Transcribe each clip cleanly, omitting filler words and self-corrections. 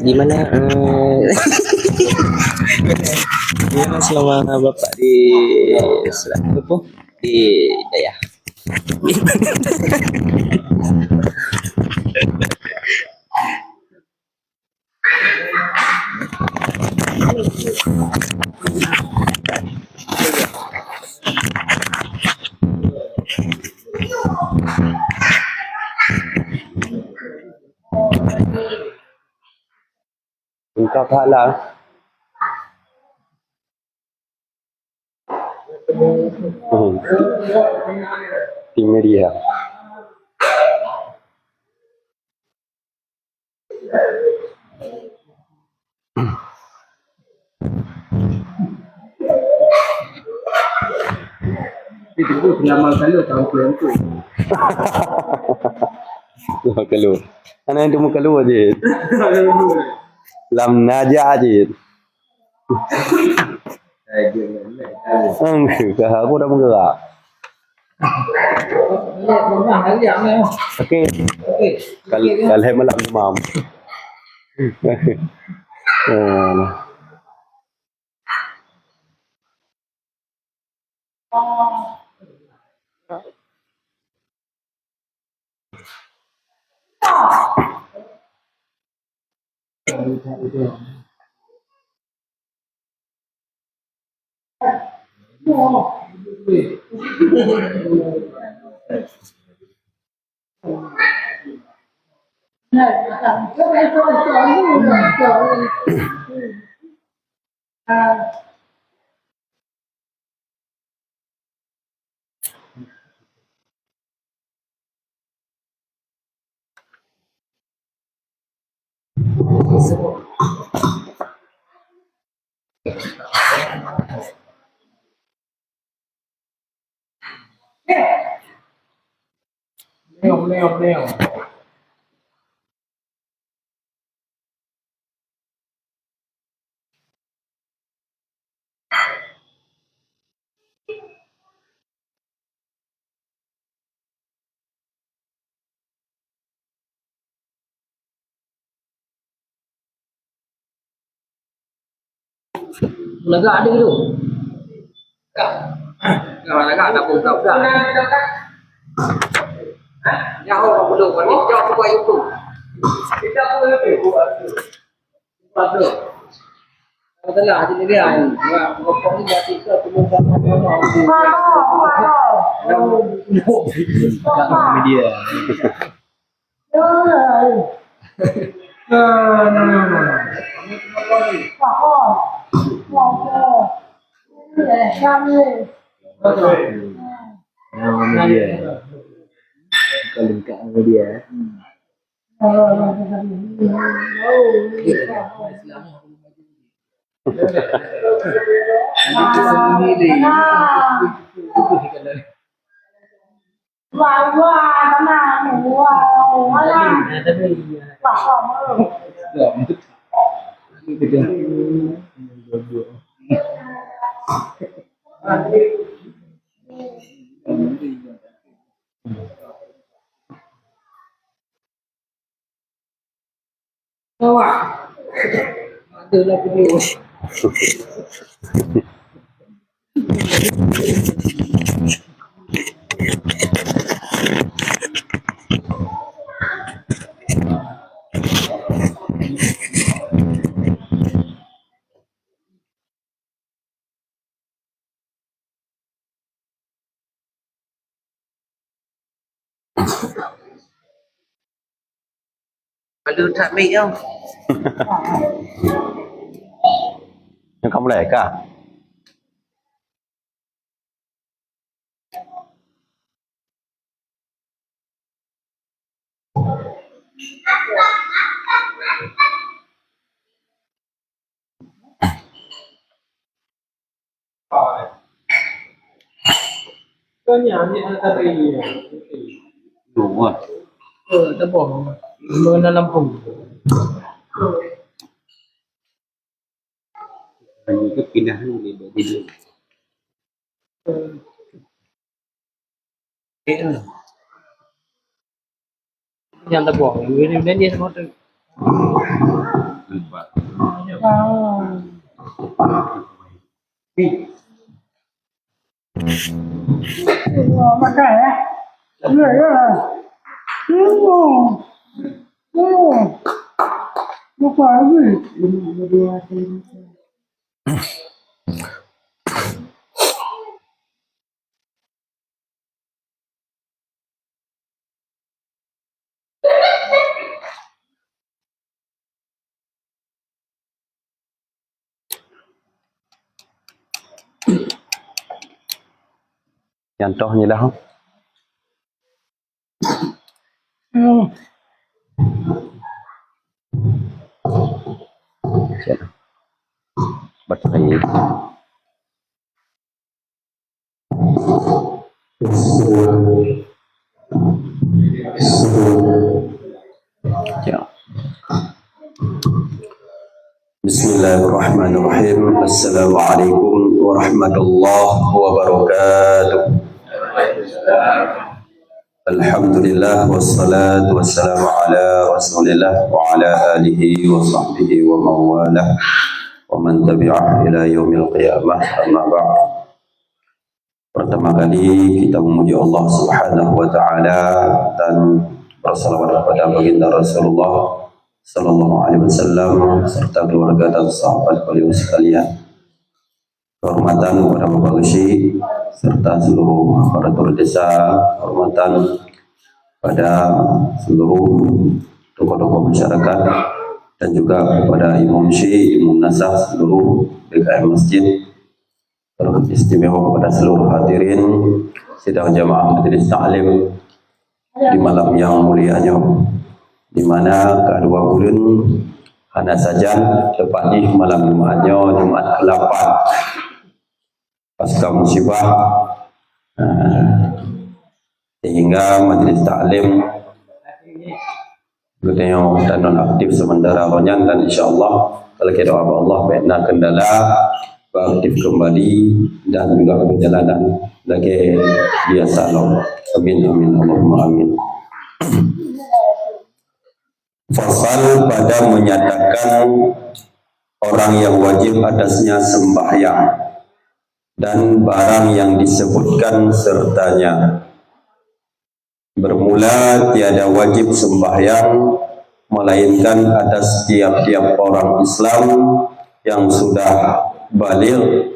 Gimana gimana selama Bapak di apa? Di Daya. Engkau kalah. Tim media. Itu pengalaman kali tahun itu. Kalau anak itu muka lu aja. Lam naja aja. Enggak, aku udah menggerak. Oke. Kalau malam demam. Leo. Lagak ada tu. Kalau lagak tak pun tak dah. Ya orang belum ni jauh buat itu. Kita boleh buat. Pada. Adalah jadi dia. Ngopong ni jadi ke belum sama Media. Media. Kalau dekat media. Adalah video. Ada tak baik tau. Yang kamu leka? Có nhà như ta đi Đủ rồi. ta bỏ mưa nó làm hùng Kepindahan di Yang terbuang, ini dia semua tu. Makan ya. Ya ya. Lupa lagi. Contohnya dah. Baterai. Ya. Bismillahirrahmanirrahim. Assalamualaikum warahmatullahi wabarakatuh. Alhamdulillah wassalatu wassalamu ala Rasulillah wa ala alihi wa sahbihi wa mawalah wa man tabi'ah ila yaumil qiyamah. Amma ba'd. Pertama kali kita memuji Allah Subhanahu wa taala dan bersalawat kepada baginda Rasulullah sallallahu alaihi wasallam serta keluarga dan sahabat beliau sekalian. Kehormatan kepada Bapak Gesi serta seluruh aparatur desa, kehormatan pada seluruh tokoh-tokoh masyarakat dan juga kepada Imam Syekh, Imam Nasah, seluruh BKM Masjid, teristimewa kepada seluruh hadirin sidang jamaah majelis taklim di malam yang mulianya, di mana kedua bulan hanya saja tepat di malam Jumatnya, Jumat ke-8 pasca musibah, sehingga majelis taklim beliau dan non aktif sementara ronyan, dan insyaallah kalau kita doa Allah baiklah kendala aktif kembali dan juga perjalanan lagi biasa Allah. Amin amin Allahumma amin. Fasal pada menyatakan orang yang wajib atasnya sembahyang dan barang yang disebutkan sertanya. Bermula tiada wajib sembahyang melainkan atas tiap-tiap orang Islam yang sudah baligh,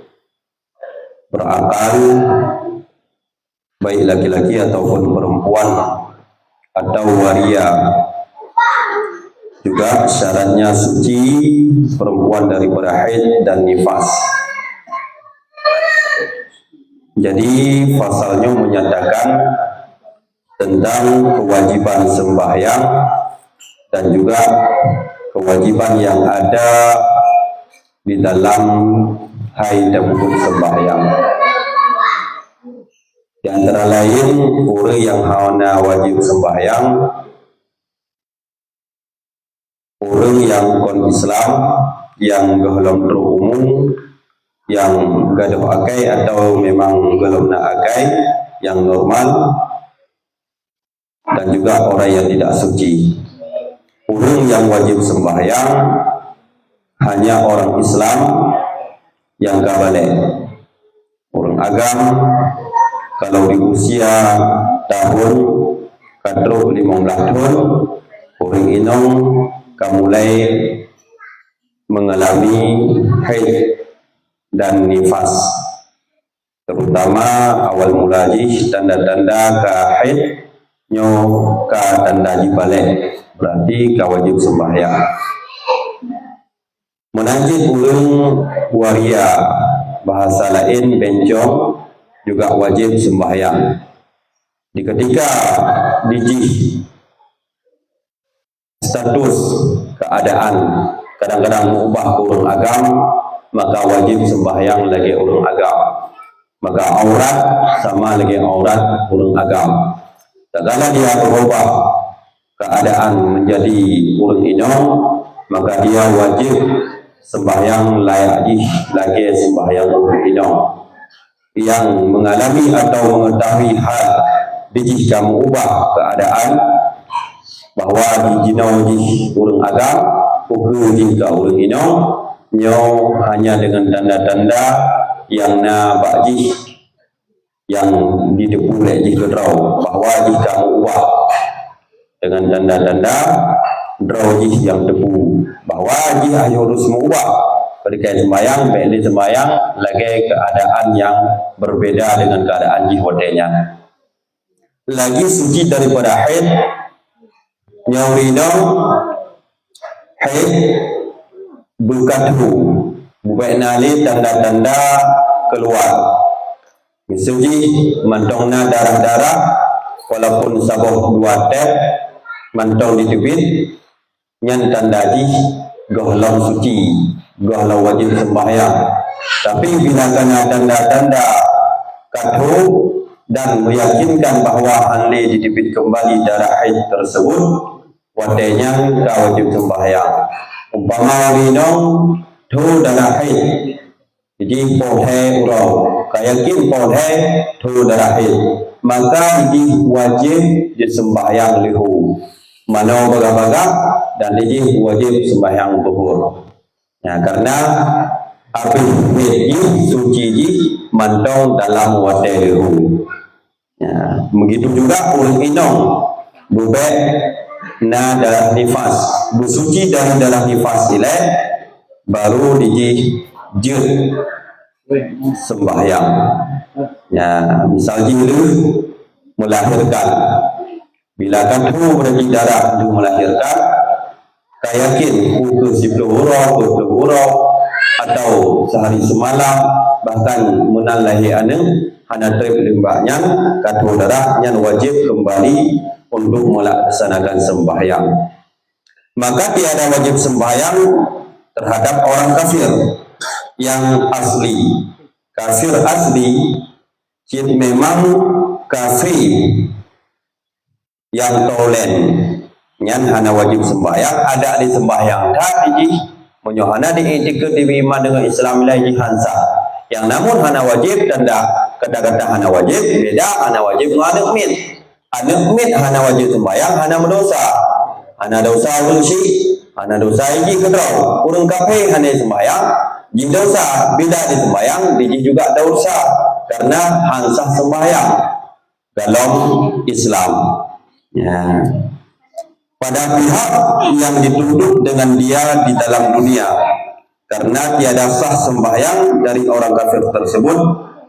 berakal, baik laki-laki ataupun perempuan, atau waria. Juga syaratnya suci perempuan daripada haid dan nifas. Jadi pasalnya menyatakan tentang kewajiban sembahyang dan juga kewajiban yang ada di dalam haid dan sembahyang. Di antara lain orang yang hawana wajib sembahyang, orang yang kon Islam, yang gelom umum, yang gaduh akai atau memang gelom nak akai, yang normal, dan juga orang yang tidak suci. Orang yang wajib sembahyang hanya orang Islam yang kabalik. Orang agam kalau di usia tahun kadro 15 tahun, orang inong kamulai mengalami haid dan nifas, terutama awal mulai tanda-tanda ke haid nyo ke tanda jibalik, berarti ke wajib sembahyang. Menanjit ulung waria, bahasa lain bencong, juga wajib sembahyang. Di ketika dijih status keadaan kadang-kadang mengubah orang agam, maka wajib sembahyang lagi orang agam. Maka aurat sama lagi aurat orang agam. Segala dia berubah keadaan menjadi orang inong, maka dia wajib sembahyang layak lagi sembahyang orang inong. yang mengalami atau mengetahui hal dijih kamu ubah keadaan bahwa di jinau di urang agam pukul di ka urang inong nyo hanya dengan tanda-tanda yang na bakji yang didepu oleh ji kedrau bahwa di kamu ubah dengan tanda-tanda draw ji yang depu bahwa ji ayo harus mengubah ketika sembahyang, beli sembahyang lagi keadaan yang berbeda dengan keadaan jihwadenya. Lagi suci daripada haid, nyawinong haid berkatu, bukan nali tanda-tanda keluar. Misalnya mantongna darah-darah, walaupun saboh 2 tep, mantong di tebit, nyan tanda jih gohlong suci. Gohlau wajib sembahyang. Tapi bila kena tanda-tanda katu dan meyakinkan bahawa anda ditipit kembali darah haid tersebut, wadenya ka wajib sembahyang. Umpama winong tu darah haid, jadi pohe urau, kayakin pohe tu darah haid, maka jadi wajib disembahyang lihu. Mano baga-baga dan jadi wajib sembahyang zuhur. Ya, karena api ini suci ji mantong dalam wadairu. Ya, begitu juga urang inong bubek na darah nifas, bersuci dari darah nifas ile baru diji jut sembahyang. Ya, misal jilu melahirkan, bila kan tu berarti darah tu melahirkan, kayakin pukul 10 huruf atau sehari semalam bahkan menang lahir anak hana trip limbahnya katu darah yang wajib kembali untuk melaksanakan sembahyang. Maka tiada wajib sembahyang terhadap orang kafir yang asli. Kafir asli memang kafir yang tolen nyan hana wajib sembahyang, ada di sembahyang tak di menyohana di itikad di iman dengan Islam lain hansa yang namun hana wajib tanda kata-kata hana wajib beda hana wajib anak mit hana wajib sembahyang hana mendosa hana dosa ulsi hana dosa iki kedrau urang kafir hana sembahyang jin dosa beda di sembahyang di juga dosa karena hansa sembahyang dalam Islam. Ya, pada pihak yang dituduh dengan dia di dalam dunia, karena tiada sah sembahyang dari orang kafir tersebut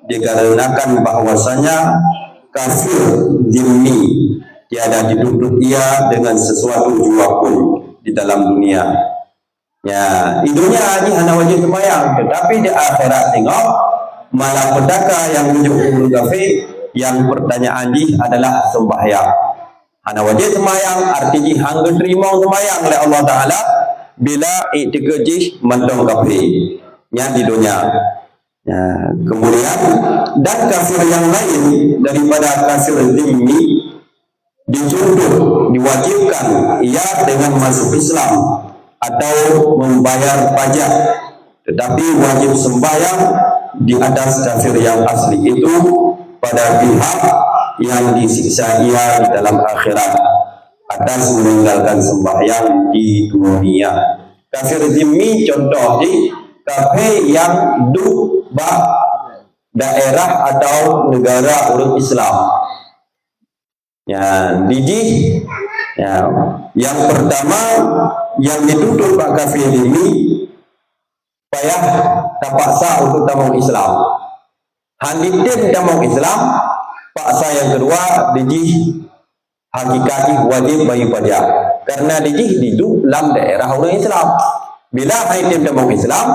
dikarenakan bahwasanya kafir zimmi, tiada dituduh ia dengan sesuatu jua pun di dalam dunia. Ya, di dunia ini hanya wajib sembahyang, tetapi di akhirat tengok malah pedaka yang menunjuk kafir yang pertanyaan ini adalah sembahyang. Hana wajib sembahyang artinya hangga terima sembahyang oleh Allah Ta'ala bila itikajih mantong kafir yang di dunia. Ya, kemudian dan kafir yang lain daripada kafir zimmi dituntut diwajibkan ia dengan masuk Islam atau membayar pajak, tetapi wajib sembahyang di atas kafir yang asli itu pada pihak yang disiksa ia di dalam akhirat atas meninggalkan sembahyang di dunia. Kafir zimmi contoh di kafir yang duduk daerah atau negara orang Islam. Ya, diji. Ya, yang pertama yang ditutup pak kafir ini payah terpaksa untuk tamang Islam. Handitin tamang Islam. Paksa yang kedua diji hakikati wajib bagi pajak karena diji hidup dalam daerah orang Islam. Bila haitim tamang Islam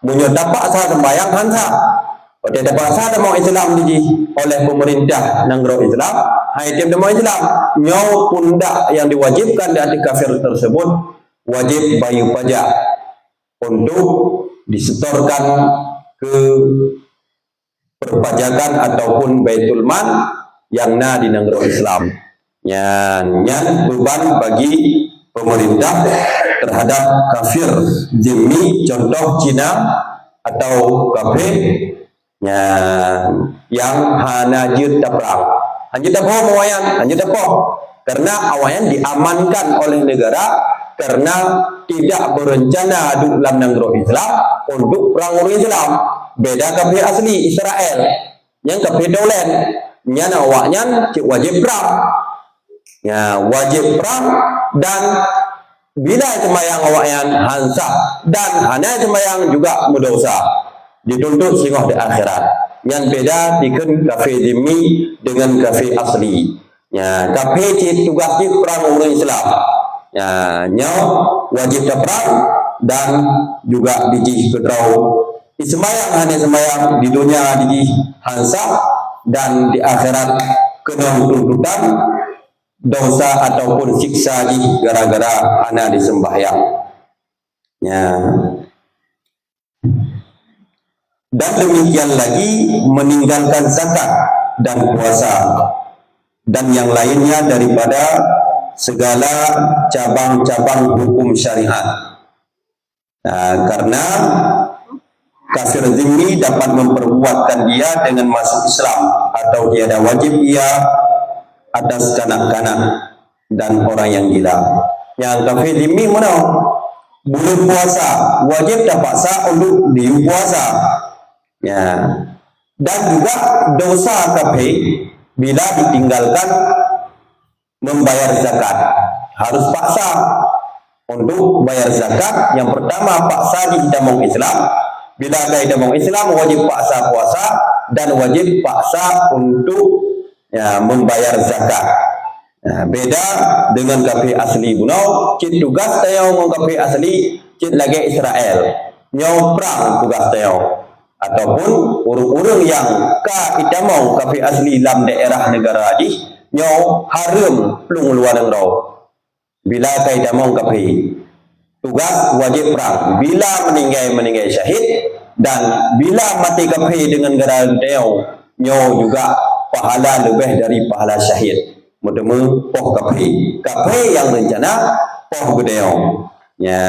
munyo terpaksa sembahyang hansa. Pada terpaksa tamang Islam diji oleh pemerintah negara Islam, haitim tamang Islam nyaw pundak yang diwajibkan dari kafir tersebut wajib bagi pajak untuk disetorkan ke perpajakan ataupun baitul mal yang na di negara Islam. Yang beban bagi pemerintah terhadap kafir zimmi contoh Cina atau kafir Ya, yang hana jut taprang. Anjut tapo mawayan, anjut tapo. Karena awayan diamankan oleh negara karena tidak berencana dalam negara Islam untuk perang orang Islam. Beda kafir asli Israel. Yang kafir daulat, yang awaknya wajib perang. Ya, wajib perang dan bila sembahyang awakyan hansa dan hana sembahyang juga berdosa. Dituntut singoh di akhirat. Yang beda diken kafir zimmi dengan kafir asli. Ya, kafir tugas perang orang Islam. Ya, nyau wajib perang dan juga dijih kedrau. Sembahyang hanya sembahyang di dunia dijih hansa dan di akhirat kena tuntutan dosa ataupun siksa gara-gara anak disembahyang. Ya. Dan demikian lagi meninggalkan zakat dan puasa dan yang lainnya daripada segala cabang-cabang hukum syariat. Karena kafir zimmi dapat memperbuatkan dia dengan masuk Islam atau dia ada wajib ia atas kanak-kanak dan orang yang gila. Yang kafir zimmi mana? Boleh puasa, wajib tak paksa untuk dia puasa. Ya. Dan juga dosa kafir bila ditinggalkan membayar zakat. Harus paksa untuk bayar zakat. Yang pertama paksa di hidamong Islam. Bila ada hidamong Islam wajib paksa puasa dan wajib paksa untuk ya, membayar zakat. Nah, beda dengan kafir asli bunau. Cik tugas tayo mong kafir asli cik lagi Israel. Nyau perang tugas tayo. Ataupun urung-urung yang ka idamong kafir asli dalam daerah negara di nyau harum plung luar negara. Bila ka idamong kafir tugas wajib perang. Bila meninggal syahid dan bila mati kafir dengan gara tayo nyau juga pahala lebih dari pahala syahid. Mudemu poh kafir yang rencana poh gedeo. Ya,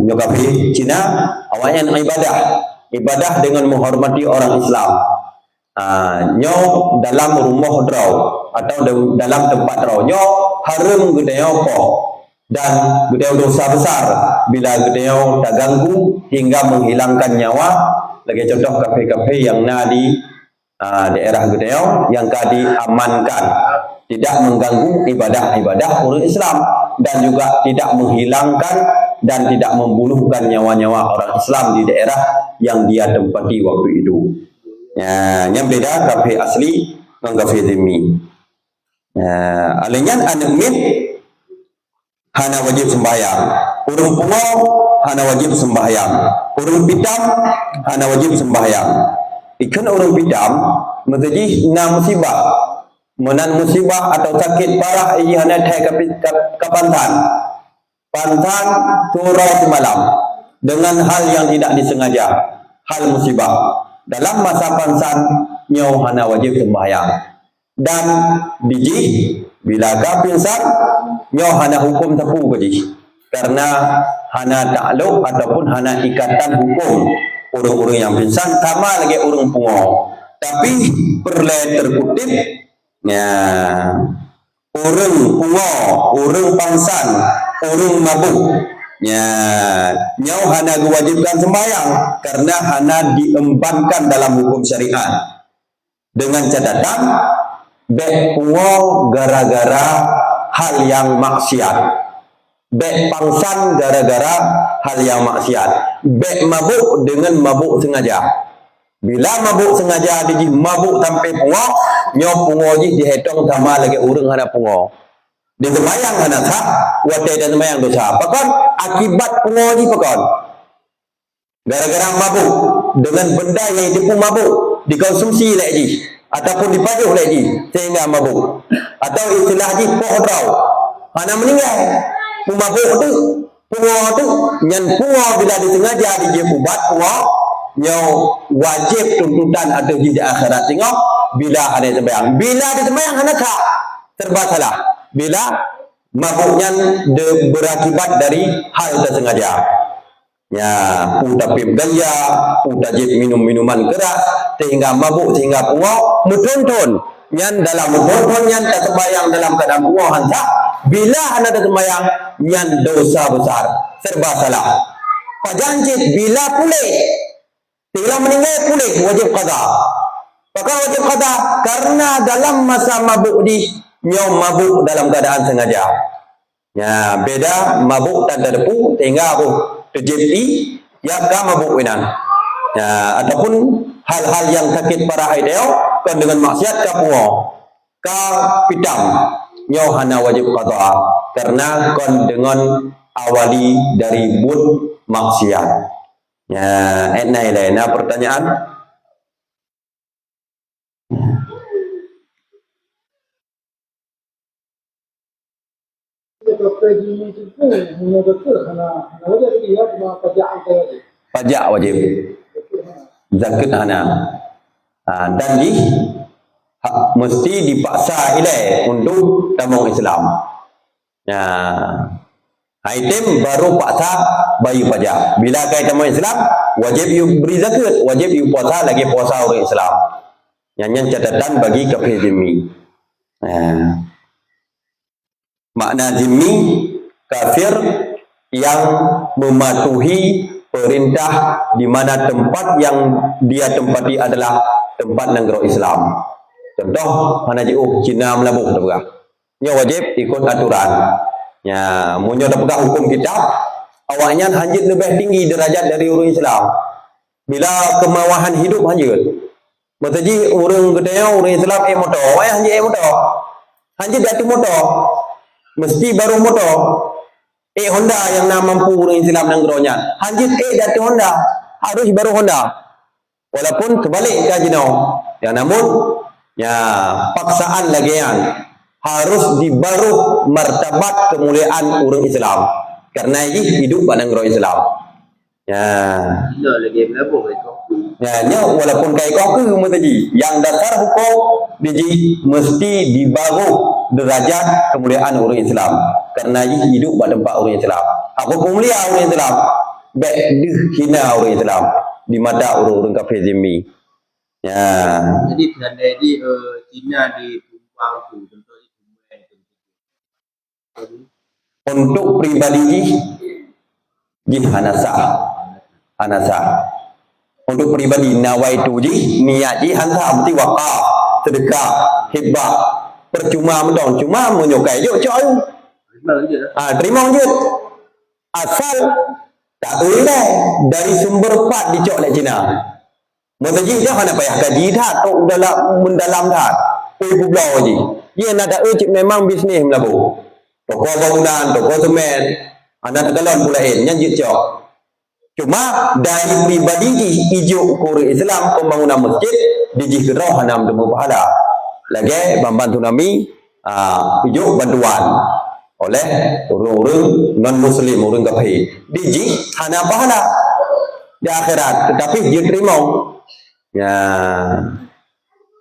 nyo kafir Cina awalnya ibadah dengan menghormati orang Islam. Nyo dalam rumah draw atau dalam tempat draw nyo harum gedeo poh dan gedeo dosa besar bila gedeo tak ganggu hingga menghilangkan nyawa. Lagi contoh kafir yang di daerah gedeo yang diamankan, tidak mengganggu ibadah-ibadah orang Islam dan juga tidak menghilangkan dan tidak membunuhkan nyawa-nyawa orang Islam di daerah yang dia tempati waktu itu. Ya, yang beda kafir asli dengan kafir zimmi. Ya, alinyan anak mit hana wajib sembahyang, urung pungo hana wajib sembahyang, urung pitam hana wajib sembahyang. Ikan orang bidam menjadi enam musibah, menan musibah atau sakit parah ia hanya thai ke pantan surau semalam dengan hal yang tidak disengaja, hal musibah. Dalam masa pansan nyau hana wajib sembahyang dan biji bila ka pingsan nyau hana hukum tepu biji karena hana takluk ataupun hana ikatan hukum. Orang-orang yang pingsan sama lagi orang pungo, tapi perlu terkutip ya orang pungo, orang pangsan, orang mabuk ya nyau hana diwajibkan sembahyang karena hana diembankan dalam hukum syariat dengan catatan bek pungo gara-gara hal yang maksiat, bek pangsan gara-gara hal yang maksiat, bek mabuk dengan mabuk sengaja. Bila mabuk sengaja di mabuk sampai pungo, nyo pungo ji dihitung sama lagi urang hana pungo. Di sembahyang hana sah, watai dan sembahyang dosa. Pakon akibat pungo ji pakon. Gara-gara mabuk dengan benda yang tipu mabuk dikonsumsi lagi ataupun dipajuh lagi sehingga mabuk. Atau istilah ji pohrau. Hana meninggal. Mabuk tu, pungo tu, nyan pungo bila disengaja dijepubat pungo, nyo wajib tuntutan atau di akhirat tengok bila ada sembahyang. Bila ada sembahyang hana tak serba salah. Bila mabuknya berakibat dari hal tersengaja. Ya, tapi ganja, tajib minum-minuman keras, sehingga mabuk, sehingga puak, mutonton. Nyan dalam mutonton, nyan tak sembayang dalam keadaan puak hantar. Bila anda tak sembayang, nyan dosa besar, serba salah. Pajanjit bila pulih, bila meninggal pulih, wajib qada. Maka wajib qada karena dalam masa mabuk di, nyom mabuk dalam keadaan sengaja. Ya, beda mabuk tak terdepu, sehingga apa? Terjadi ya ka mabuk winan. Ya, ataupun hal-hal yang sakit parah ideo kan dengan maksiat ka puo ka pitam nyo hana wajib qada karena kon dengan awali dari bud maksiat. Ya, enai lain pertanyaan. Pajak wajib, zakat hana, dan mesti dipaksa ilai untuk tamu Islam. Ya, item baru paksa bayu pajak. Bila kai tamu Islam, wajib you beri zakat, wajib you puasa lagi puasa orang Islam. Yang catatan bagi kafir zimmi. Makna zimmi kafir yang mematuhi perintah di mana tempat yang dia tempati adalah tempat negara Islam. Contoh mana jiu Cina melabuk dah pegah. Nya wajib ikut aturan. Ya, munyo dah pegah hukum kitab, awaknya hanjit lebih tinggi derajat dari orang Islam. Bila kemewahan hidup hanjit. Mataji orang gedaya orang Islam motor, wah hanjit motor. Hanjit datu motor. Mesti baru motor. Honda yang nak mampu orang Islam negara. Hanjit datu Honda. Harus baru Honda. Walaupun kebalik kajino. Ya namun ya paksaan lagi yang harus dibaru martabat kemuliaan orang Islam karena ini hidup pada negara Islam. Ya. Lagi melabuk itu. Ya, walaupun kayak kau ke mutaji, yang dasar hukum biji mesti dibaru derajat kemuliaan orang Islam karena ini hidup pada tempat orang Islam. Apa kemuliaan orang Islam? Baik hina orang Islam di mata orang-orang kafir zimmi. Ya. Jadi tanda di Cina di Tumpang tu contohnya untuk pribadi jih anasa. Untuk pribadi nawaitu ji niat ji hansa mesti wakaf, sedekah, hibah. Percuma mendong, cuma menyukai yo coy. Terima je. Asal tak boleh dari sumber pat dicok lek Cina. Mutaji dah nak payah kaji dah tok dalam mendalam dah. Pulau ji. Dia nak dak memang bisnes melabu. Toko bangunan, toko semen, anak galon pulain yang jicok. Cuma dari pribadi ijuk kuri Islam pembangunan masjid dijih gerau hanam demu pahala. Lagi membantu nami ijuk bantuan oleh orang-orang non muslim, orang kafir. Dijih hanam pahala di akhirat, tetapi dia terima. Ya,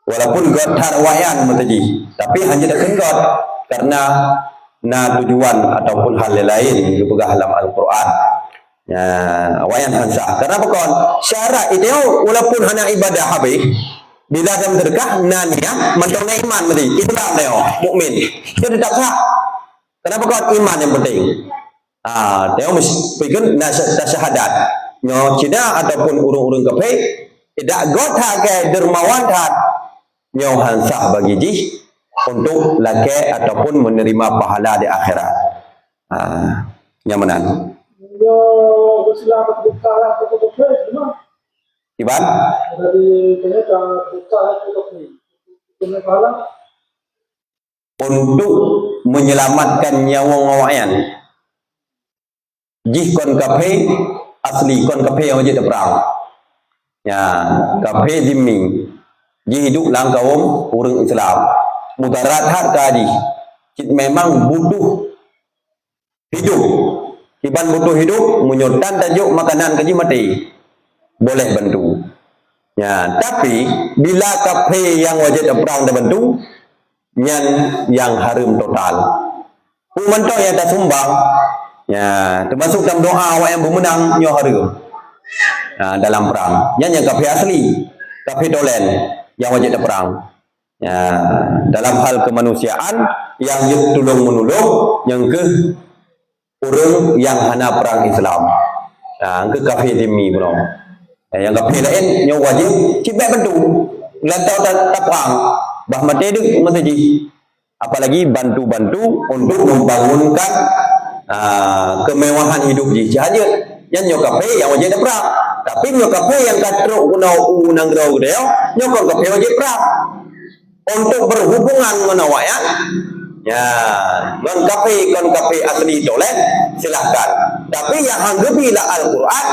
walaupun God tarwayan mataji, tapi hanya dak God karena na tujuan ataupun hal lain juga halam Al-Quran. Ya, wayan hansa. Karena bukan syarat itu walaupun hanya ibadah habis bila dalam sedekah nanya mentong iman mesti Islam leo mukmin. Dia tetap sah. Karena bukan iman yang penting. Dia mesti pikir syahadat. Nyo Cina ataupun urung-urung kafir tidak gotha ke dermawan tat. Nyo hansa bagi jih untuk laki ataupun menerima pahala di akhirat. Nyamanan. Selamat berkah untuk semua. Iban? Dari ternyata berkah untuk menyelamatkan nyawa ngawayan. Jih kon kafe asli kon kafe yang wajib perang. Ya, kafe zimmi. Jih hidup lang kaum orang Islam. Mudarat kadi. Memang butuh hidup. Iban butuh hidup, menyutan tajuk makanan kaji mati. Boleh bantu. Ya, tapi bila kafe yang wajib perang dah bantu, yang haram total. Umanto yang tak sumbang, Ya, termasuk dalam doa awak yang bermenang nyo harum. Dalam perang. Yang kafir asli, kafir dolen yang wajib perang. Ya, dalam hal kemanusiaan yang tolong menolong, yang ke orang yang hana perang Islam. Ke kafir demi pula. Yang kafir lain yang wajib cibek bantu. Lantau tak perang. Bah mati duk masjid. Apalagi bantu-bantu untuk membangunkan kemewahan hidup di saja. Yang nyokape yang wajib perang. Tapi nyokape yang katruk kunau unang grau dia, nyokape wajib perang. Untuk berhubungan dengan awak ya, kon kafe asli toleh silahkan. Tapi yang anggapilah Al-Quran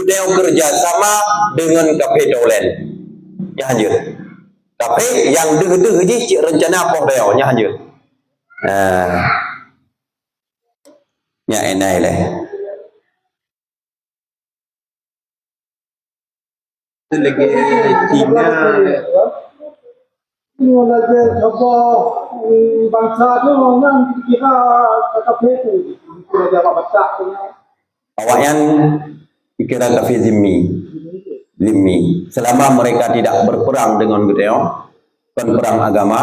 dia kerjasama dengan kafe dolen ya hanya. Tapi yang deh je rencana apa dia nya hanya. Ya enai leh. Itu lagi Cina Ini lagi apa bangsa tu yang kira KKP tu sudah jawab baca tu. Awak yang dikira kafir zimmi. Selama mereka tidak berperang dengan kita, perang agama,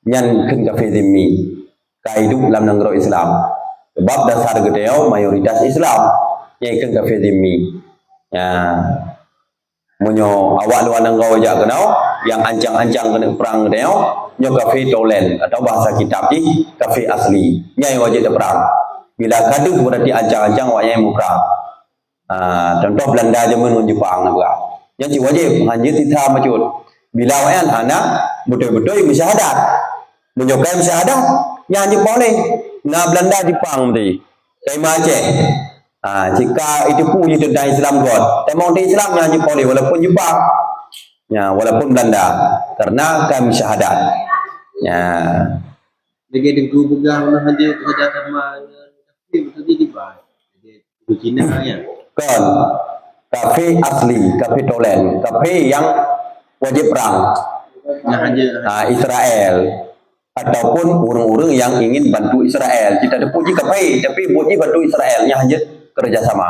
nyan ken kafir zimmi. Hidup dalam negara Islam. Sebab dasar kita mayoritas Islam, yang ken kafir zimmi. Ya, munyo awak luar negara aja kenal, yang ancang-ancang kena perang dia, nyo kafir tolen atau bahasa kitab ni kafir asli, yang wajib perang. Bila kadu berarti ancang-ancang awak yang perang. Contoh Belanda zaman nun Jepang nak yang wajib hanya titah macut. Bila awak anak betul-betul mensyahadat, menyokai mensyahadat, yang boleh. Nah Belanda Jepang tadi, kayak Aceh. Jika itu pun itu dari Islam God, tapi orang Islam yang hanya boleh walaupun Jepang, ya walaupun Belanda, karena kami syahadat. Ya. lagi ada guru pegang hanya kerja sama tapi betul di bahas. Jadi Cina ya. Kan kafe asli, kafe tolen, kafe yang wajib perang. Yang hanya Israel ataupun orang-orang yang ingin bantu Israel. Kita ada puji kafe, tapi puji bantu Israel yang hanya kerjasama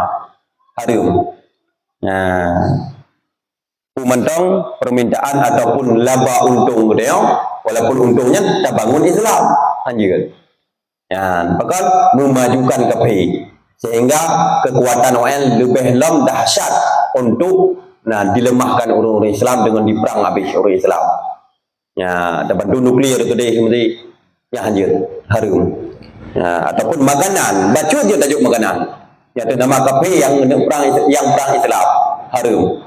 harum. Mentong permintaan ataupun laba untung dia, walaupun untungnya tak bangun Islam anjir. Bahkan memajukan kafe sehingga kekuatan OL lebih dahsyat untuk dilemahkan orang-orang Islam dengan diperang habis orang Islam. Ada bantu nuklir tu deh seperti yang anjir harum. Ataupun makanan, baca je tajuk makanan. Yang nama kafe yang perang Islam harum.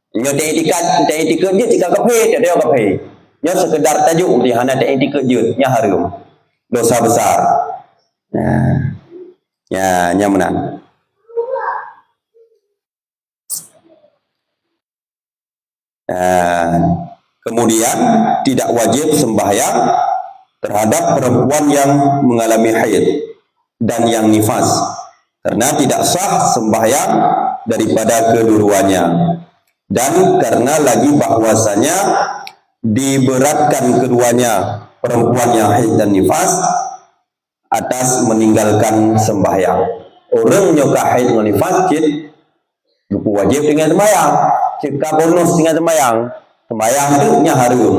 Nya etika je jika kafe tak ada kafe. Nya sekedar tajuk di hana etika je nya harum. Dosa besar. Ya nyaman. Kemudian tidak wajib sembahyang terhadap perempuan yang mengalami haid dan yang nifas. Karena tidak sah sembahyang daripada kedua-duanya, dan karena lagi bahwasanya diberatkan keduanya, perempuan yang haid dan nifas, atas meninggalkan sembahyang. Orang nyoka haid dan nifas lupa wajib dengan sembahyang, jika bonus dengan sembahyang itu nya harum.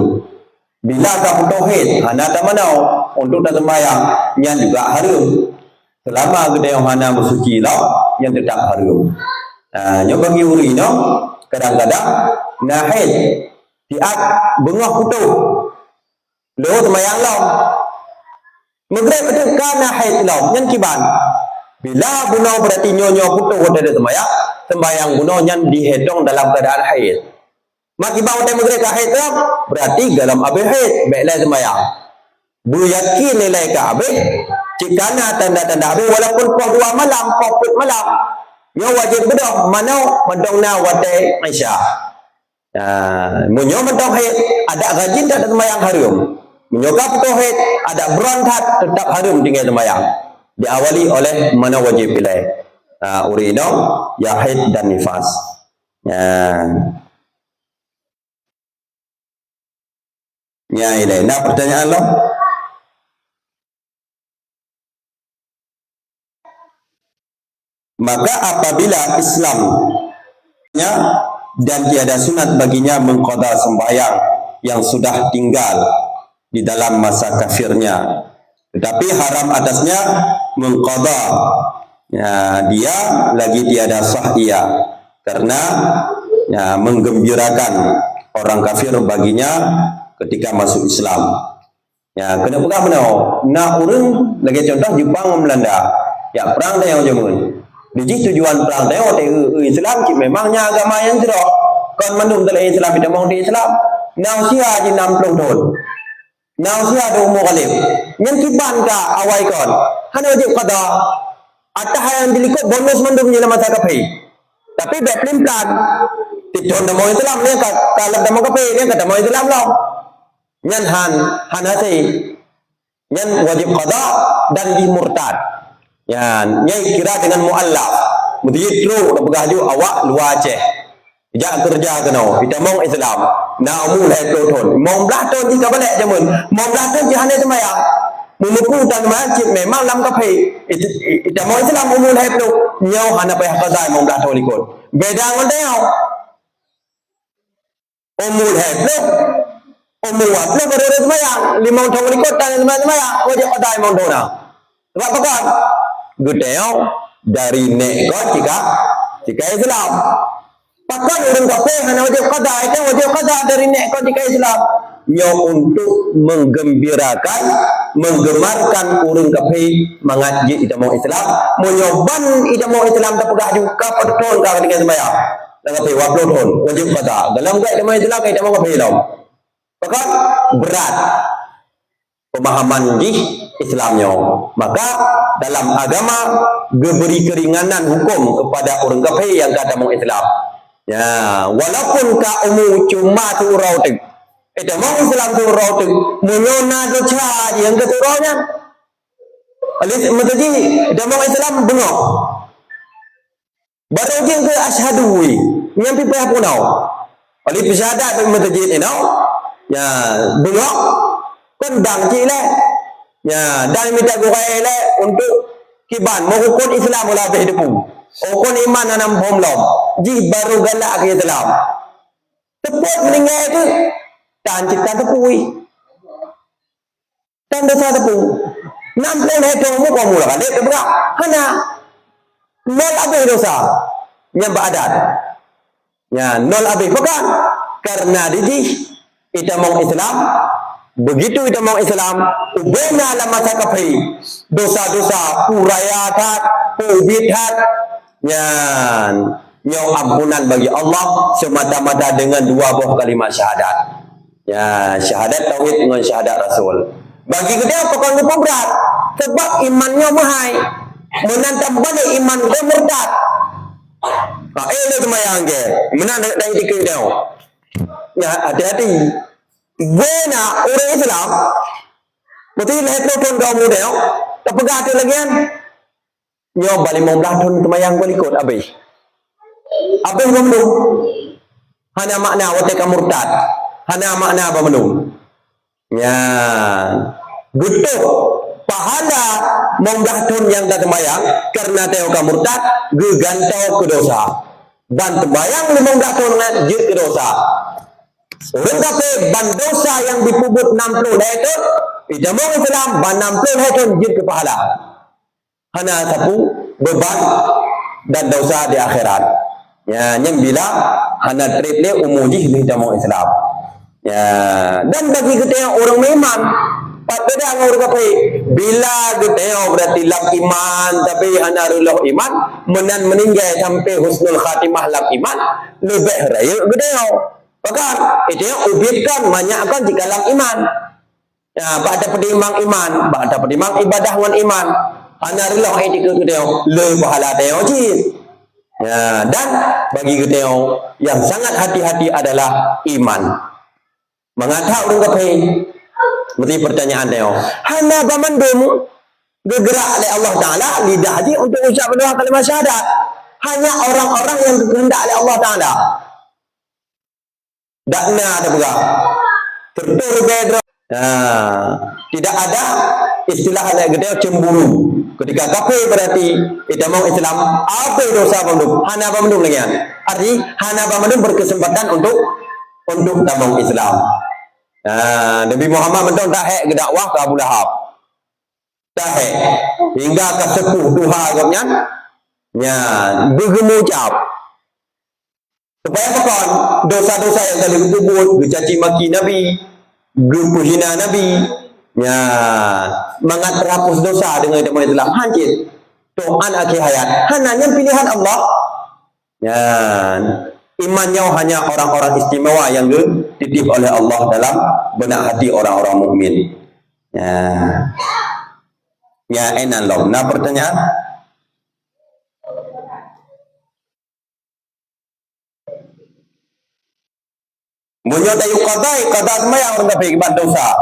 Bila tak putus haid, hana tak manau untuk tak sembahyang, nya juga harum. Selama kita yang hana bersuci lah, yang tetap harum. Nyoba bagi uri no, kadang-kadang haid tiap bengah putus, lo sembahyang lah. Maghrib itu karena haid lah, yang kiban. Bila bunuh berarti nyonya putus ada sembahyang bunuhnya dihitung dalam keadaan haid. Maki bau teh maghrib haid lah, berarti dalam habis haid, baiklah sembahyang. Bu yakin nilai habis, jika tanda-tanda habis walaupun pukul 2 malam, pukul malam, nyo wajib bedah mana mendongna watai Aisyah. Munyo mendong haid ada rajin tak ada sembahyang harum. Menyoka putus haid ada berontak tetap harum tinggal sembahyang. Diawali oleh mana wajib pilih. Urino ya haid dan nifas. Ya ini. Nah pertanyaan lo? Maka apabila Islamnya dan tiada sunat baginya mengqada sembahyang yang sudah tinggal di dalam masa kafirnya, tetapi haram atasnya mengqada, ya, dia lagi tiada sah ia, karena ya, menggembirakan orang kafir baginya ketika masuk Islam. Ya, kena pegang benar. Nak urang lagi contoh Jepang Belanda, ya perang tayang jamun. Jadi tujuan perang tayang Islam memangnya agama yang jerok. Kon mandum dalam Islam tidak mau di Islam. Now sia di 60 tahun. Now sia ada umur kalib. Yang kiban ka awai kon. Hana wajib qada. Atah yang dilikut bonus mandum ni masa kafe. Tapi betlin plan. Tidon dah mau Islam ni kalau dah mau kafe ni kata mau Islam lah. Nyan han hati. Nyan wajib qada dan dimurtad. Ya, nyai kira dengan muallaf. Mesti tru bergaju awak luar Aceh. Jak kerja kena. Kita mau Islam. Nak mulai tahun. Mau belah tahun jika balik jamun. Mau belah tahun jihane semaya. Muluku dan masjid memang lam kafe. Kita mau Islam mulai tahun. Nyau hana payah qada mau belah tahun ikut. Beda ngan dia. Mulai tahun. Umur apa baru semaya. 5 tahun ikut dan semaya. Wajib qada mau tahun. Sebab apa? Gudeo dari nekot jika Islam. Pakai orang kafir hanya wajib qada, itu wajib qada dari nekot jika Islam. Nyo untuk menggembirakan, menggemarkan orang kafir mengaji itu mau Islam, menyoban itu mau Islam tak pegah juga betul kah dengan sembahyang. Dan kafir wajib betul wajib qada. Dalam gaya mau Islam kita mau kafir Islam. Maka berat pemahaman di Islamnya. Maka dalam agama diberi keringanan hukum kepada orang kafir yang kata mau Islam. Ya, walaupun ka umu cuma surau tu. Itu mau Islam surau tu. Menyona dosa yang kesuraunya. Alis mesti dia mau Islam bengok. Baru dia ke asyhadu wi. Nyampi payah punau. Alis syahadat masjid ini. Ya, bengok kendang cile. Ya, dan minta gurai le untuk kiban menghukum Islam mula hidup. Ukun iman anam bomlom. Ji baru galak ke Islam. Tepuk meninggal itu dan cipta tepui. Dan dosa tepu. 60 hektar mu kamu lah kan? Dia berapa? Hana nol habis dosa. Nyampak adat. Ya, nol habis bukan? Karena di kita mau Islam. Begitu kita mau Islam, ubena la masa kafir, dosa-dosa urayakat, ubidhat, nyan, nyau ampunan bagi Allah semata-mata dengan 2 buah kalimat syahadat. Ya, syahadat tauhid dengan syahadat Rasul. Bagi kita pokok lupa berat, sebab imannya mahai, menantang balik iman dia murtad. Ini semayang ke, menantang dari dikit dia. Ya, hati-hati. Bena orang Islam mesti lahir tahun kau muda tak pegang tu lagi kan nyo balik 15 tahun temayang kau ikut habis belum hana makna wate ka murtad hana makna apa belum ya betul pahala 15 tahun yang tak temayang karena teo ka murtad gegantau ke dosa dan temayang 15 tahun je ke dosa. Orang kafir bandosa yang dipubut 60 itu ijamah Islam ban 60 itu jid ke pahala. Hana sapu beban dan dosa di akhirat. Ya, yang bila hana trip dia umuji di ijamah Islam. Ya, dan bagi kita orang iman pada orang kafir bila kita berarti lam iman tapi hana ruluh iman menan meninggal sampai husnul khatimah lam iman lebih raya kita. Maka itu yang ubitkan banyakkan di dalam iman. Ya, pada penimang iman, pada penimang ibadah dengan iman. Anarillah itu kita le pahala teo ji. Ya, dan bagi kita yang sangat hati-hati adalah iman. Mengata orang kafir mesti pertanyaan teo. Hana bamandum bergerak oleh Allah Taala lidah haji untuk ucap dua kalimat syahadat. Hanya orang-orang yang berkehendak oleh Allah Taala. Dakna ada juga tertur bedro. Tidak ada istilah anak gede cemburu. Ketika kafir berarti kita mau Islam apa dosa bandung? Hana bandung lagi. Arti hana bandung berkesempatan untuk tabung Islam. Nabi Muhammad betul tak hek dakwah ke Abu Lahab. Tak hek hingga ke sepuh Tuhan agaknya. Ya, bergemucap. Supaya bukan dosa-dosa yang tadi disebut, bercaci maki Nabi, berhina Nabi, ya, mangat terhapus dosa dengan tabung Islam. Hancur. Tuhan akhir hayat. Hanya pilihan Allah. Ya, imannya hanya orang-orang istimewa yang dititip oleh Allah dalam benak hati orang-orang mukmin. Ya, enak loh. Nah, pertanyaan? Munyo tayo qada semaya orang kafir kibat dosa.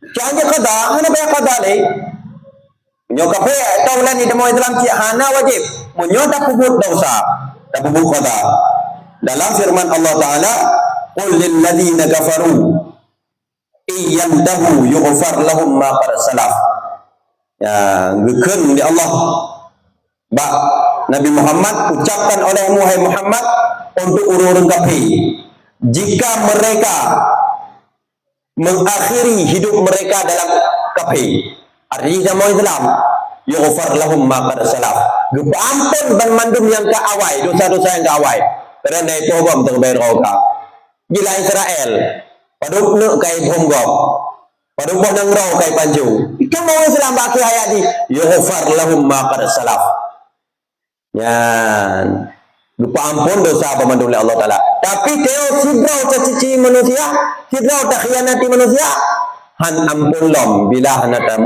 Jangan qada, hana bayar qada ni. Munyo kafir taulan ni demo Islam ci hana wajib. Munyo tak puput dosa, tak puput qada. Dalam firman Allah Taala, "Qul lil ladzina kafaru iyantahu yughfar lahum ma qad salaf." Ya, gekeun di Allah. Ba Nabi Muhammad ucapkan oleh Muhammad untuk orang-orang kafir. Jika mereka mengakhiri hidup mereka dalam kafir, artinya mau Islam, yughfar lahum ma qad salaf. Ampun ban mandum yang ka awai, dosa-dosa yang ka awai. Kerana itu hukum terbaik roka. Gila Israel, paduk nuk kai bonggok. Paduk nang roh kai panju. Itu mau Islam baki hayat di, yughfar lahum ma qad salaf. Ya. Lupa ampun dosa apa mandul oleh Allah Ta'ala. Tapi teo sidrau cacici manusia, sidrau tak khianati manusia. Han ampun lom bila hana tak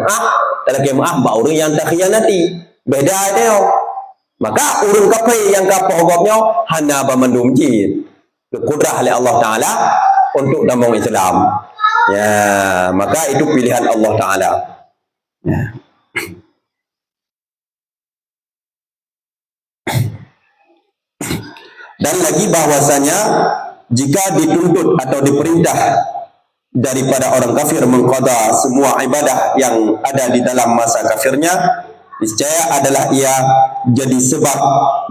maaf ba orang yang tak khianati. Beda teo. Maka urung kafir yang kapok gopnya hana ba mandum jin. Kekudrah oleh Allah Ta'ala untuk damang Islam. Ya, maka itu pilihan Allah Ta'ala. Ya. Dan lagi bahwasanya jika dituntut atau diperintah daripada orang kafir mengqada semua ibadah yang ada di dalam masa kafirnya, niscaya adalah ia jadi sebab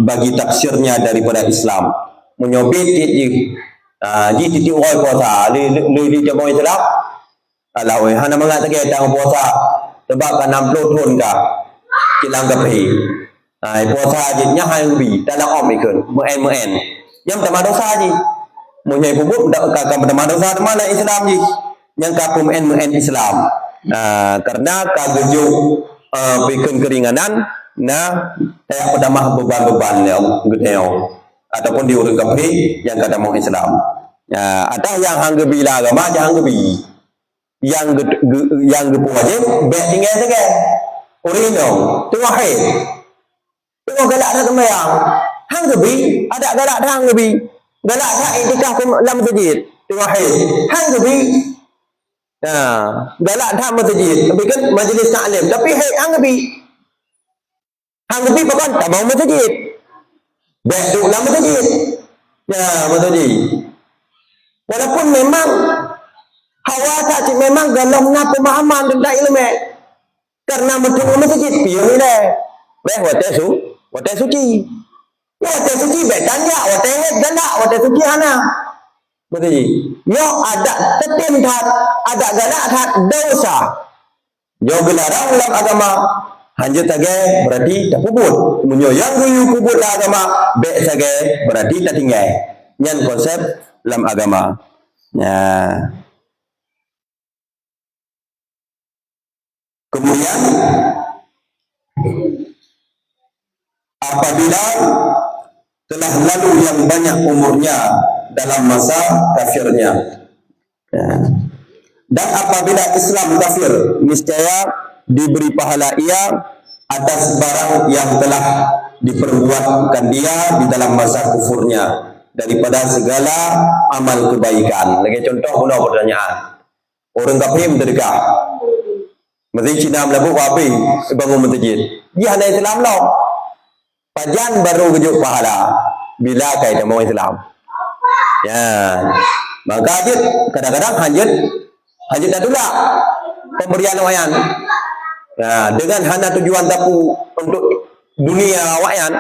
bagi tafsirnya daripada Islam. Menyobit ji titi oi puasa li jamaah Islam. Alah oi hana mengatakan tang puasa sebab kan 60 tahun ka kilang kafir. Puasa je nya hai ubi dalam om ikut muen yang pertama dosa je munyai bubuk dak ka pertama dosa mana Islam je yang ka muen Islam karena ka gejuk bikin keringanan nah kayak pedamah beban-beban yang gede ataupun diurut kafir yang kata mau Islam ada yang hangge bila agama jangan gebi yang gepu aja bet tinggal saja urino tengah hai tengok galak dah sembahyang. Hang gebi, ada galak dah hang gebi. Galak dah iktikaf dalam masjid. Tengok hai. Hang gebi. Galak dah masjid. Tapi kan majlis taklim. Tapi hai hang gebi. Hang gebi bukan tak mau masjid. Baik duduk dalam masjid. Masjid. Walaupun memang hawa tak memang dalam pemahaman tentang ilmu. Karena betul masjid pion ni dah. Baik watai suci. Watai suci baik tanya, watai ganda, watai suci hana. Betul ji. Yo ada tetim that, ada ganda that dosa. Yo gelarang dalam agama. Hanya tage berarti tak puput. Munyo yang guyu puput dalam agama, baik tage berarti tak tinggal. Nyan konsep dalam agama. Ya. Kemudian apabila telah lalu yang banyak umurnya dalam masa kafirnya, dan apabila Islam kafir, niscaya diberi pahala ia atas barang yang telah diperbuatkan dia di dalam masa kufurnya daripada segala amal kebaikan. Lagi contoh guna pertanyaan orang kafir merdeka masjid Cina melabuh api bangun masjid dia hanya Islam lah. Pajan baru kejuk pahala bila kait mau Islam. Ya. Maka hajat kadang-kadang hajat dah tolak. pemberian wayan. Nah, dengan hanya tujuan tapu untuk dunia wayan,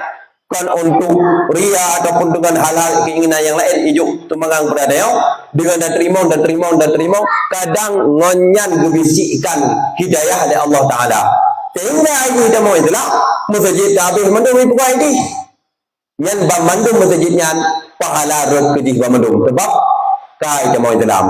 kan untuk ria ataupun dengan hal-hal keinginan yang lain ijuk tumangang berada yo dengan dan terima kadang ngonyan gebisikkan hidayah dari Allah Taala sehingga itu kita mau itulah masjid habis mandum itu buat ini yang bandung masjidnya pahala rot kedih bandung sebab kai kita mau Islam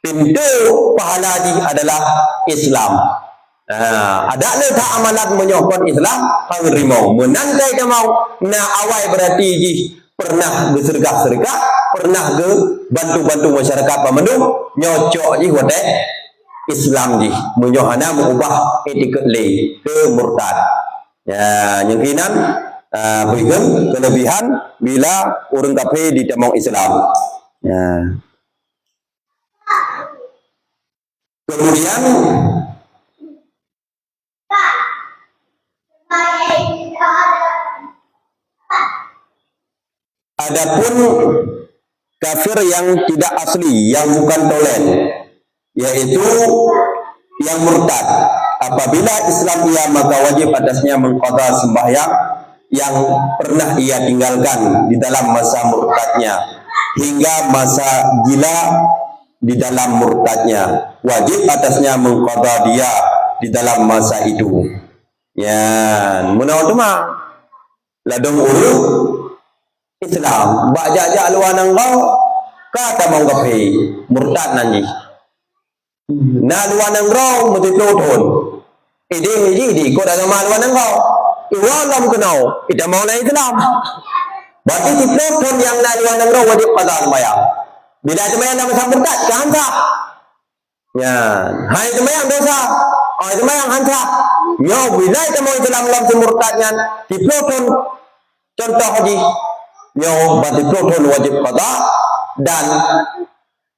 pintu pahala di adalah Islam. Ada le tak amalat menyokong Islam hang rimau menandai dia mau na awai berarti ji pernah bersergah-sergah pernah ke bantu-bantu masyarakat pamandung nyocok ji hote Islam ji menyohana mengubah etiket le ke murtad ya nyengkinan berikan kelebihan bila orang kafir di temong Islam ya. Kemudian adapun kafir yang tidak asli, yang bukan tolen, yaitu yang murtad. Apabila Islam ia maka wajib atasnya mengqadha sembahyang yang pernah ia tinggalkan di dalam masa murtadnya hingga masa gila di dalam murtadnya. Wajib atasnya mengqadha dia di dalam masa itu. Ya, menurut mah ladong ulu Islam bajak-jak luar nang kau kata mau kafe murtad nanti na luar nang kau mesti peloton ini kau dah sama luar nang kau iwalam kenau kita mau naik Islam berarti si peloton yang na luar nang kau wajib qadha sembahyang bila sembahyang nama sang murtad kan tak ya hai sembahyang dosa sembahyang hantar yo bila kita mau Islam dalam murtadnya si peloton contoh haji yo berarti peloton wajib qadha dan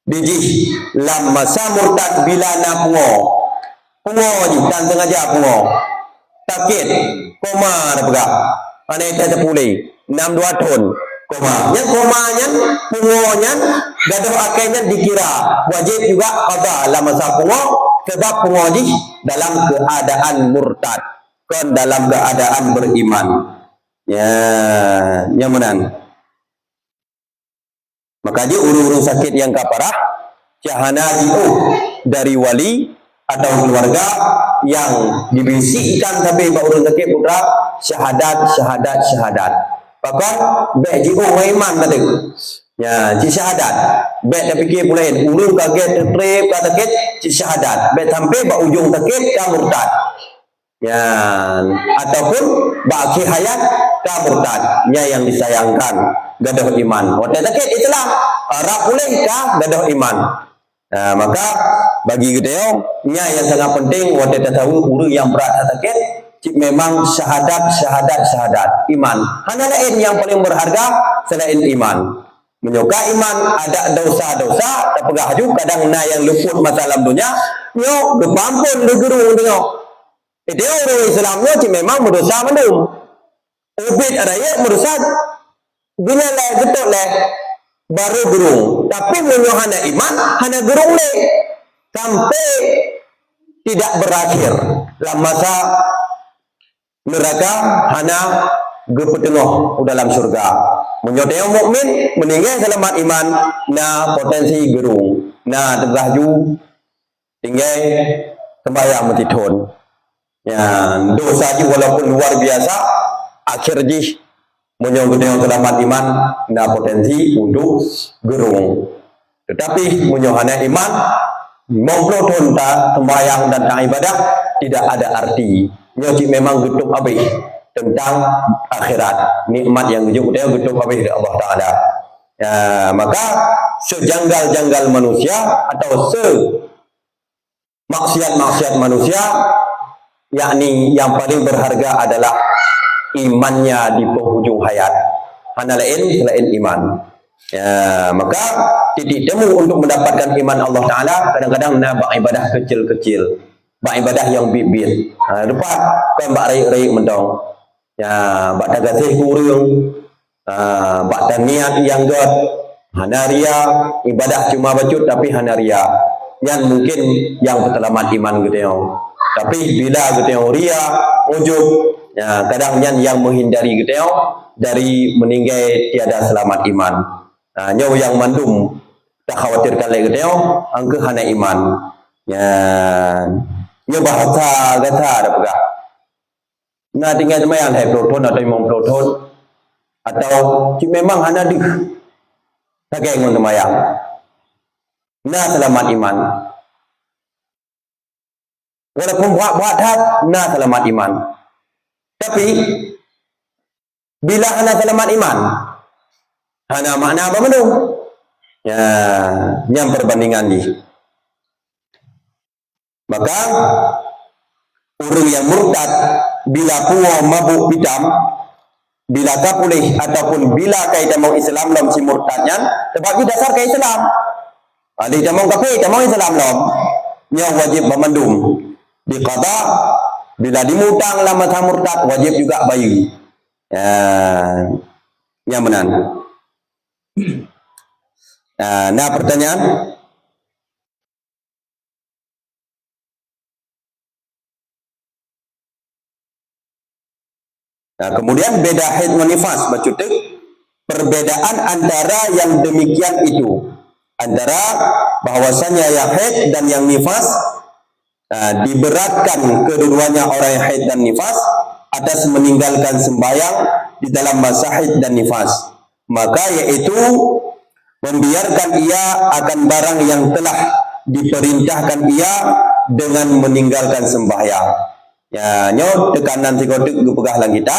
biji lam masa murtad bila na pungo ji dan sengaja pungo sakit koma ada pegak ane tak sepulih 62 ton koma yang komanya pungonya gaduh akainya dikira wajib juga qadha lam masa pungo sebab pungo ji dalam keadaan murtad kon dalam keadaan beriman ya yang menang. Maka dia urung-urung sakit yang kaparah syahana dari wali atau keluarga yang dibisikkan sampai urung sakit putra syahadat. Bahkan bagi orang iman tadi. Ya, ci syahadat. Bet tak fikir pula urung kaget trip ka sakit ci syahadat. Bet sampai ba ujung sakit ka murtad. Ya, ataupun baki hayat ka murtad. Ya yang disayangkan gaduh iman. Waktu sakit itulah harap pulih ka gaduh iman. Nah, maka bagi kita nya yang sangat penting waktu tahu guru yang berat sakit cik memang syahadat iman. Hanya lain yang paling berharga selain iman. Menyoka iman ada dosa-dosa tak pegah juga kadang na yang luput masalah dunia nyo depampun de guru tengok. Itu orang Islamnya cik memang berdosa mandum. Ubid ada ya berdosa bila lah betul lah baru gerung tapi menyohana iman hanya gerung le sampai tidak berakhir dalam masa neraka hanya gepetengah dalam surga menyodeo mukmin meninggal selamat iman na potensi gerung na tergaju tinggal sembahyang metithon ya dosa ji walaupun luar biasa akhir ji menyambut yang selamat iman na potensi untuk gerung tetapi menyohana iman mengploton ta sembahyang dan ibadah tidak ada arti nyoci memang getuk habis tentang akhirat nikmat yang dia getuk habis dari Allah Taala ya maka sejanggal-janggal manusia atau maksiat manusia yakni yang paling berharga adalah imannya di penghujung hayat hanya lain selain iman ya maka titik temu untuk mendapatkan iman Allah Ta'ala kadang-kadang nak buat ibadah kecil-kecil buat ibadah yang bibit lepas kan buat raik-raik mendong ya buat tagasih kurung buat niat yang god hanaria ibadah cuma bacut tapi hanaria yang mungkin yang bertelamat iman gitu ya. Tapi bila gitu ya ria, ujub, ya, kadang yang menghindari gitu ya dari meninggal tiada selamat iman. Nah, nyawa yang mandum tak khawatirkan lagi gitu ya, angka hana iman. Ya, nyawa bahasa kata ada pegah. Nah, tinggal semayang hai proton atau imam proton atau memang hana di tak kayak ngon semayang. Nah, selamat iman. Walaupun buat hat, nah selamat iman. Tapi bila hana selamat iman, hana makna apa menu? Ya, yang perbandingan ni. Maka orang yang murtad bila puwa mabuk hitam, bila kapulih ataupun bila kaitan mau Islam lom si murtadnya, sebab dia dasar ke Islam. Ada dia mau kafir, dia mau Islam lom, yang wajib memandum. Diqada bila dimutang lah masa murtad wajib juga bayar. Yang benar. Nah pertanyaan. Nah, kemudian beda haid dan nifas bacutek. Perbedaan antara yang demikian itu antara bahwasanya yang haid dan yang nifas. Diberatkan kedua-duanya orang yang haid dan nifas atas meninggalkan sembahyang di dalam masa haid dan nifas, maka yaitu membiarkan ia akan barang yang telah diperintahkan ia dengan meninggalkan sembahyang. Ya, nyo tekanan psikotik gupegah lang kita,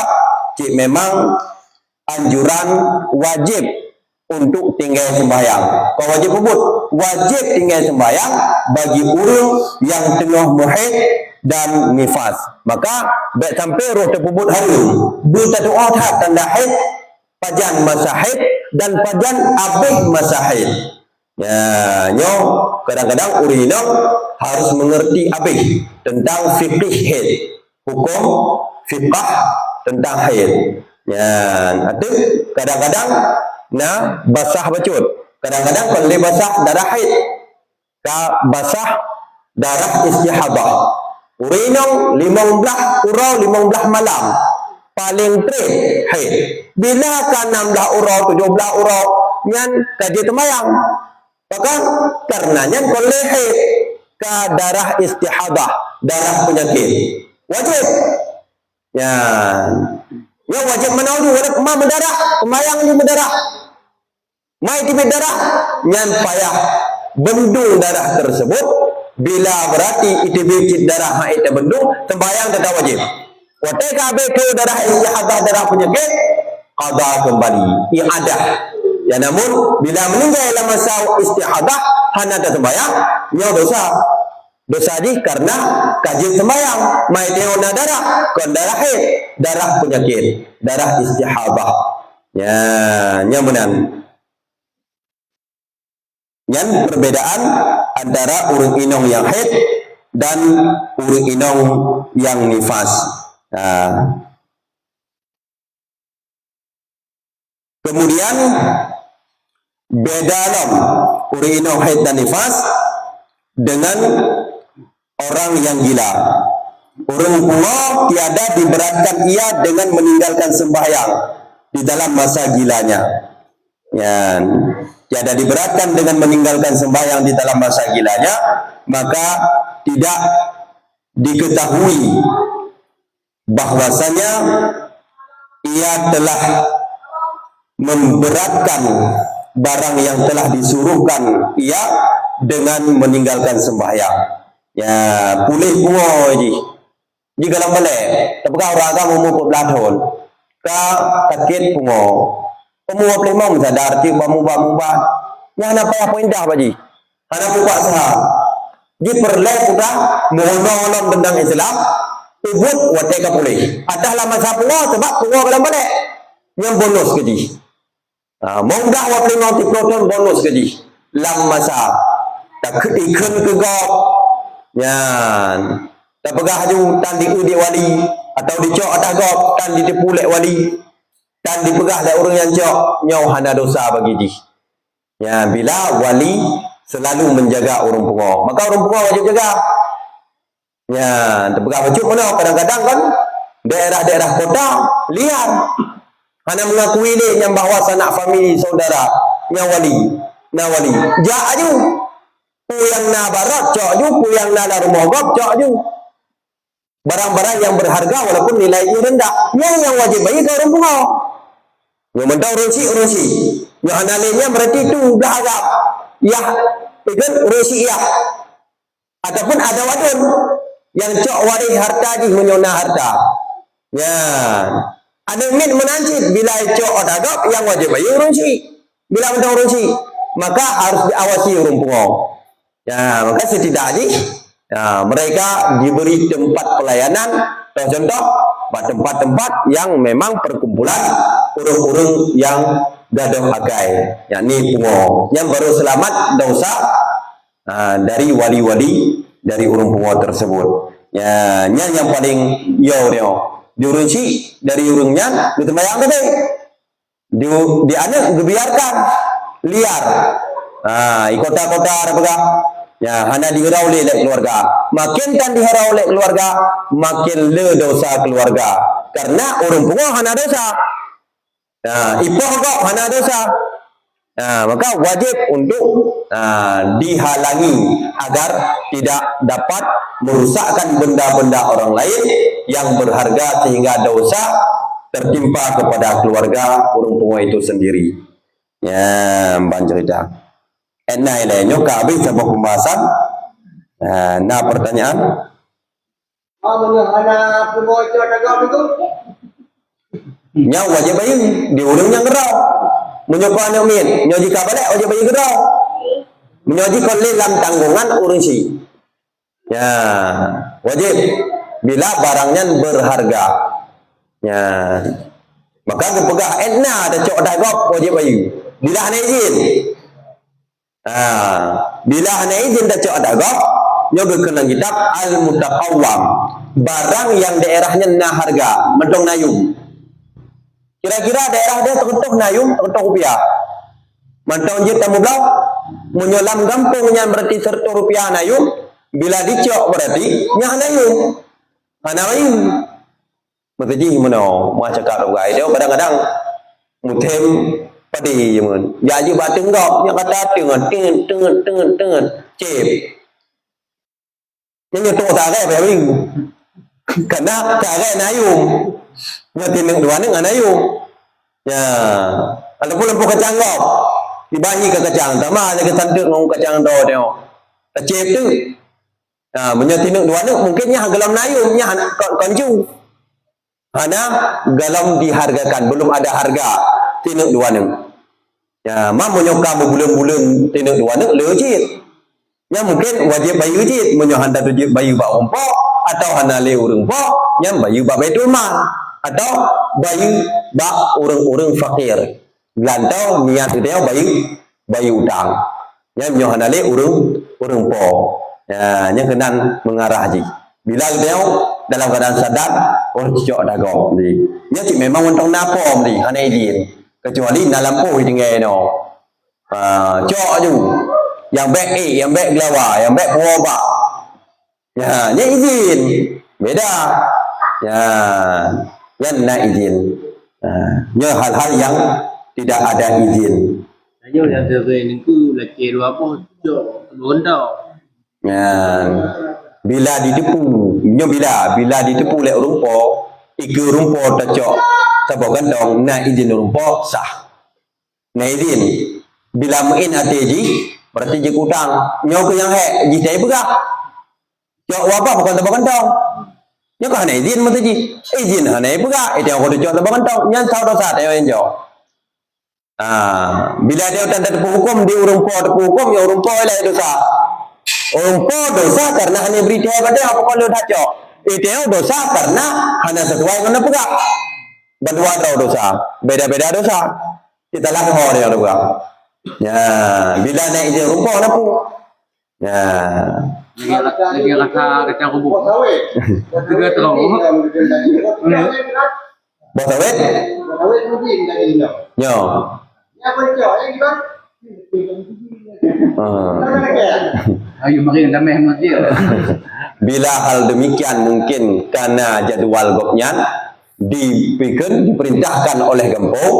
cik memang anjuran wajib untuk tinggal sembahyang. Kau wajib ubud, wajib tinggal sembahyang bagi orang yang tengah muhaid dan nifas. Maka baik sampai roh terpubut hari dua doa tak tanda haid, pajan masa haid dan pajan habis masa haid. Ya, nyo kadang-kadang orang ini harus mengerti habis tentang fikih haid, hukum fiqh tentang haid. Ya, itu kadang-kadang nah basah bacut. Kadang-kadang kalau basah darah haid, basah darah istihadah. Urinong 15 urau 15 malam. Paling terakhir haid. Bila kan 16 urau 17 urau nyan kaji temayang. Maka karenanya kalau haid ke darah istihadah, darah penyakit. Wajib. Ya. Ya wajib menaudi walaupun mendarah, temayang ni mendarah. Mai tipe darah nyan payah bendung darah tersebut bila berarti itu bikit darah mai terbendung sembahyang tetap wajib. Wateka betul darah istihadah darah penyakit qada kembali iadah. Ya namun bila meninggal dalam masa istihadah hanya ada sembahyang nyo dosa di karena kaji sembahyang mai teona darah kon darah haid darah penyakit darah istihadah. Ya nyamunan yang perbedaan antara urung inong yang haid dan urung inong yang nifas. Kemudian beda lom urung inong haid dan nifas dengan orang yang gila. Urung pulau tiada diberatkan ia dengan meninggalkan sembahyang di dalam masa gilanya. Ya, tiada diberatkan dengan meninggalkan sembahyang di dalam masa gilanya, maka tidak diketahui bahwasanya ia telah memberatkan barang yang telah disuruhkan ia dengan meninggalkan sembahyang. Ya, pulih pungo ji. Jika dalam balik, tapakah orang agama umur 14 tahun, ka sakit pungo. Pemua pelimau sadar ti bamu-bamu. Yang apa yang indah baji. Hana buka sah. Ji perle sudah mohon tentang Islam, ubud wateka pulih. Adahlah masa pungo sebab pungo dalam balik. Yang bonus keji. Mau dah wa pelimau ti proton bonus keji. Lam masa tak ikun ke gop. Yan. Tak pegah ju tan di udi wali atau dicok atas gop tan di pulek wali. Dan dipegah oleh orang yang jauh nyau hana dosa bagi dia. Ya, bila wali selalu menjaga urung pungo. Maka urung pungo wajib jaga. Ya, terpegang baju mana? Kadang-kadang kan daerah-daerah kota liar. Hanya mengakui ni yang bahawa sanak famili saudara yang wali. Na wali. Jak aju. Puyang na barat cok aju, puyang na rumah gop cok aju. Barang-barang yang berharga walaupun nilainya rendah. Yang wajib bagi ke orang pungo. Yang mentau urusi. Yang analinnya berarti itu berharap. Ya, itu urusi ya. Ataupun ada wadun yang cok waris harta di menyona harta. Ya. Ada min menancit bila cok odagap yang wajib bagi urusi. Bila mentau urusi, maka harus diawasi orang pungo. Ya, maka setidaknya ya, mereka diberi tempat pelayanan. Contoh, tempat-tempat yang memang perkumpulan urung-urung yang gaduh agai, yakni pungo, yang baru selamat dosa dari wali-wali dari urung pungo tersebut. Ya, yang paling diurusi dari urungnya ditembayang tadi. Di anak dibiarkan liar. Kota-kota ada pegang. Ya, hanya diharau oleh keluarga. Makin kan diharau oleh keluarga, makin le dosa keluarga. Karena urung pungo hana dosa. Nah, ipoh kok hana dosa. Nah, maka wajib untuk dihalangi agar tidak dapat merusakkan benda-benda orang lain yang berharga sehingga dosa tertimpa kepada keluarga urung pungo itu sendiri. Ya, mbak cerita. Enai lainnya habis sebuah pembahasan. Nah, pertanyaan. Anak pungo itu ada gak itu? Nya wajib bayi di urung yang gerau. Menyopa anak min, nyoji kabalik wajib bayi gerau. Menyoji kolil dalam tanggungan urung si. Ya, wajib bila barangnya berharga. Ya. Maka kepegah enna ada cok dagok wajib bayi. Bila hanya izin. Bila hanya izin dah cok dagok, nyoba kena kitab al-mutaqawwam. Barang yang daerahnya na harga, mentong nayum. Kira-kira daerah dia teruntuk nayum, teruntuk rupiah. Mentong je tamu belau, menyolam gampungnya berarti 100 rupiah nayum. Bila dicok berarti nyah nayum. Hana nayum. Berarti gimana? Mau cakap rugai dia kadang-kadang mutem padi jemun. Ya je bateng gop, yang kata tengen cep. Yang tu tarai bae. Karena tarai nayum. Ngerti ning dua ning anayum. Ya. Kalau pun lempu kacang gop. Dibahi ke kacang, sama ada kesantuk ngong kacang do dia. Cep tu. Menyati ning dua ning mungkinnya gelam nayum nya konju. Hana galam dihargakan, belum ada harga tinuk dua ning. Ya, mam menyoka bulan-bulan tinuk dua ning lejit. Ya mungkin wajib bayu jit, menyohanda tu bayu ba umpo atau hana le urang po, nyam bayu ba baitul mal atau bayu ba urang-urang fakir. Lantau niat dia bayu utang. Ya menyohanda le urang po. Ya, nya kenan mengarah haji. Bila dia dalam keadaan sadar, cok dagok ni. Nya cik memang untuk napom ni, hana izin. Kecuali dalam po tinggal no. Cok aju. Yang baik yang baik gelawa, yang baik puaba. Ya, nya izin. Beda. Ya, yang nak izin. Nya hal-hal yang tidak ada izin. Hanya yang terkait itu lagi dua apa cok gondau. Ya. Bila ditipu, bila ditipu oleh rumpo, iku rumpo tacok sabok gandong na izin rumpo sah. Na izin bila main ateji berarti je kutang nyok yang he ji saya pegah. Cok apa bukan sabok gandong. Nyok hana izin mesti ji. Izin hana pegah, itu aku cok sabok gandong nyan tahu dosa dia yang jauh. Bila dia tanda tepu hukum di rumpo tepu hukum ya rumpo lah dosa. Umpo dosa karena hanya beri dia pada apa kalau dah cok. Itu dosa karena hanya sesuai dengan pegak. Berdua tahu dosa, beda-beda dosa. Kita lakukan dia juga. Ya, bila naik izin umpo napu. Ya. Lagi rasa kacang kubuk. Juga terlalu. Bos awet? Awet mungkin lagi ini. Yo. Apa cok? Yang gimana? Ayo mari damai masjid. Bila hal demikian mungkin karena jadual gopnya diperintahkan oleh Gempong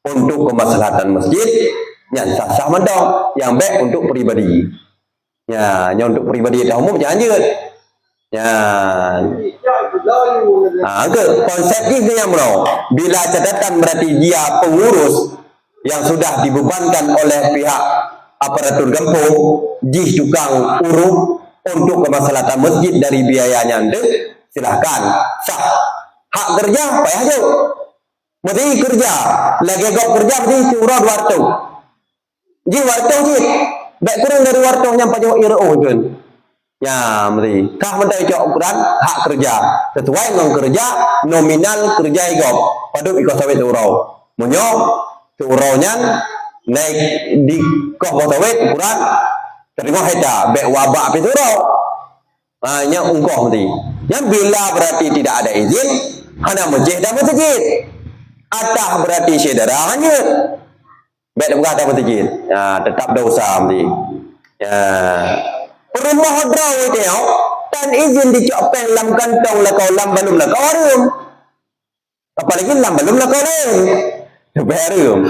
untuk kemaslahatan masjid yang sah-sah mendong, yang baik untuk pribadi. Ya, yang untuk pribadi dah umum jangan je. Ya. Konsep ini yang bro. Bila catatan berarti dia pengurus yang sudah dibebankan oleh pihak aparatur Gempong, jih tukang urus untuk kemaslahatan masjid dari biayanya anda, silahkan sah. Hak kerja payah je. Mesti kerja, lagi kau kerja mesti curah warto. Ji warto je, baik kurang dari warto yang pajak iro kan. Ya mesti. Kah mentai cok ukuran hak kerja sesuai dengan kerja nominal kerja igop. Padu ikut sawit urau. Munyo uraunya naik di kau sawit ukuran terima heda baik wabak api urau. Hanya ungkoh mesti. Yang bila berarti tidak ada izin, hanya masjid dan masjid. Atah berarti saudara hanya baik bukan ada masjid. Ya, tetap dosa mesti. Ya. Rumah hodraw itu ya, dan izin dicopeng lam kantong lah kau lam belum lah kau rum. Apalagi lam belum lah kau rum. Barum.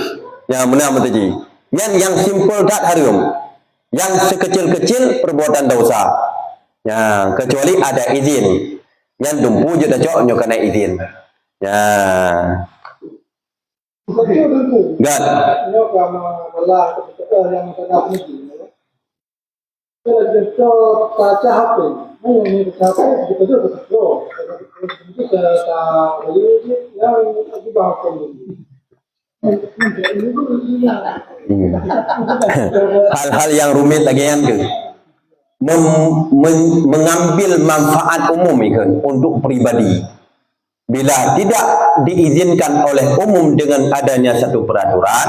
Ya mana mesti. Yang simple tak harum. Yang sekecil-kecil perbuatan dosa. Ya, kecuali ada izin. Yang dumpu je dah cok nyok kena izin. Ya. Gan. Ini kalau malah yang kena penyidik. Kalau kita baca HP, ini baca HP kita juga betul. Jadi kita beli yang lagi bahasa ini. Hal-hal yang rumit lagi yang ke mengambil manfaat umum ikan untuk pribadi. Bila tidak diizinkan oleh umum dengan adanya satu peraturan,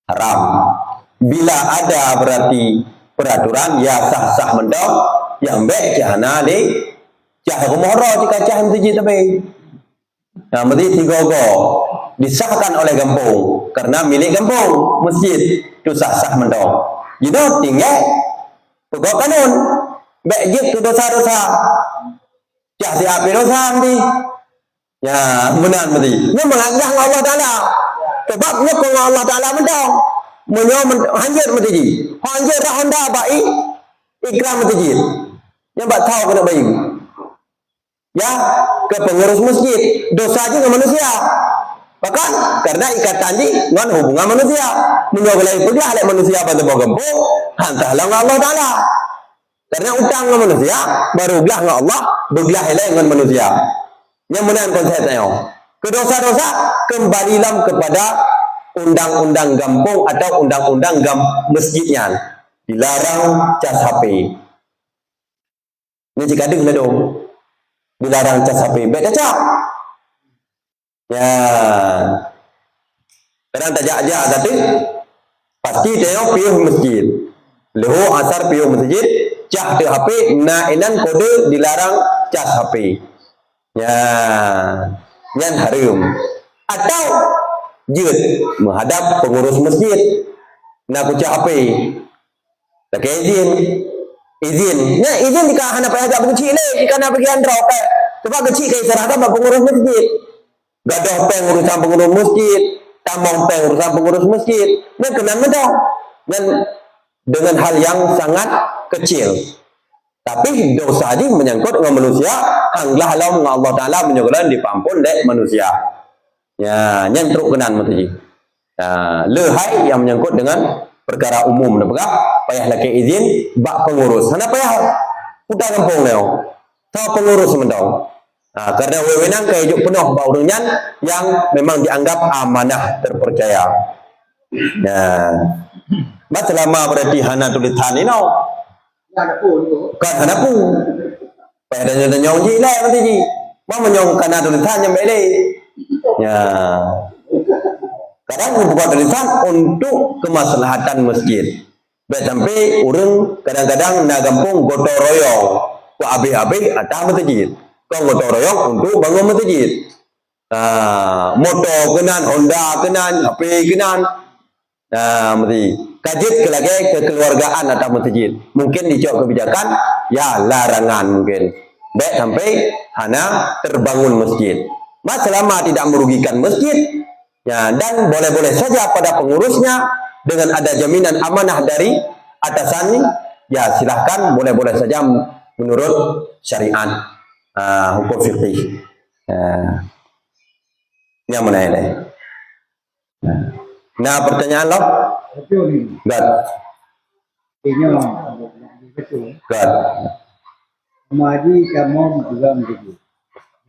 haram. Bila ada berarti peraturan ya sah-sah mendong, yang baik jahana di cah rumoro jika cah masjid tapi. Nah, mesti tiga-go disahkan oleh Gempong karena milik Gempong masjid itu sah-sah mendong. Jadi tinggal pegawai kanun baik je tu dosa-dosa. Cah siapa dosa nanti? Ya, benar mesti. Ini mengagah Allah Taala. Sebabnya kalau Allah Taala mendong hanjir mesti. Hanjir dah Honda baik ikram mesti. Yang bak tahu kena baik. Ya, ke pengurus masjid dosa je dengan manusia. Bahkan karena ikatan ji dengan hubungan manusia. Menjauh pergi oleh manusia pada Gempong, hantarlah Allah Taala. Karena utang dengan manusia, baru belah dengan Allah, berbelah dengan manusia. Yang mana konsepnya? Kedosa-dosa kembalilah kepada undang-undang Gempong atau undang-undang masjidnya. Dilarang cas HP. Ini jika dengar dong. Dilarang cas HP. Baik kaca. Ya. Kadang tajak-ajak tapi pasti tengok piuh masjid. Leho asar piuh masjid, cah de HP, nainan kode dilarang cas HP. Ya. Yang harum. Atau jut menghadap pengurus masjid nak ucap HP tak izin ya izin jika hana payah agak kecil jika nak pergi androk sebab kecil kai serahkan pengurus masjid gadah pengurusan pengurus masjid tamong pengurusan pengurus masjid dan kena mendong dan dengan hal yang sangat kecil tapi dosa ini menyangkut dengan manusia anglah Allah Ta'ala menyugulan dipampun oleh manusia. Ya, yang teruk kenan mesti. Lehai yang menyangkut dengan perkara umum nepegah payah laki izin bak pengurus. Sana payah udah Gempong leo. Tahu pengurus mendong. Karena wewenang kehidup penuh bak urunyan yang memang dianggap amanah terpercaya. Nah, mat selama berarti hana tulisan ini no. Kan hana pun. Payah dan nyong ji lah mesti ji. Mau menyong karena tulisan yang beli. Ya. Kadang bukan tulisan untuk kemaslahatan masjid. Baik sampai orang kadang-kadang nak Gempong gotong royong, ku habis-habis atas masjid. Kau gotong royong untuk bangun masjid. Motor kenan, Honda kenan, HP kenan. Mesti kajit ke lagi kekeluargaan atau masjid. Mungkin dicok kebijakan, ya larangan mungkin. Baik sampai hana terbangun masjid. Mas selama tidak merugikan masjid, ya, dan boleh-boleh saja pada pengurusnya dengan ada jaminan amanah dari atasannya, ya silahkan boleh-boleh saja menurut syariat, hukum fikih. Yang mana ini? Nah, pertanyaan lo? Betul ni. God. Ini betul. God. Kemaji kamu juga menjadi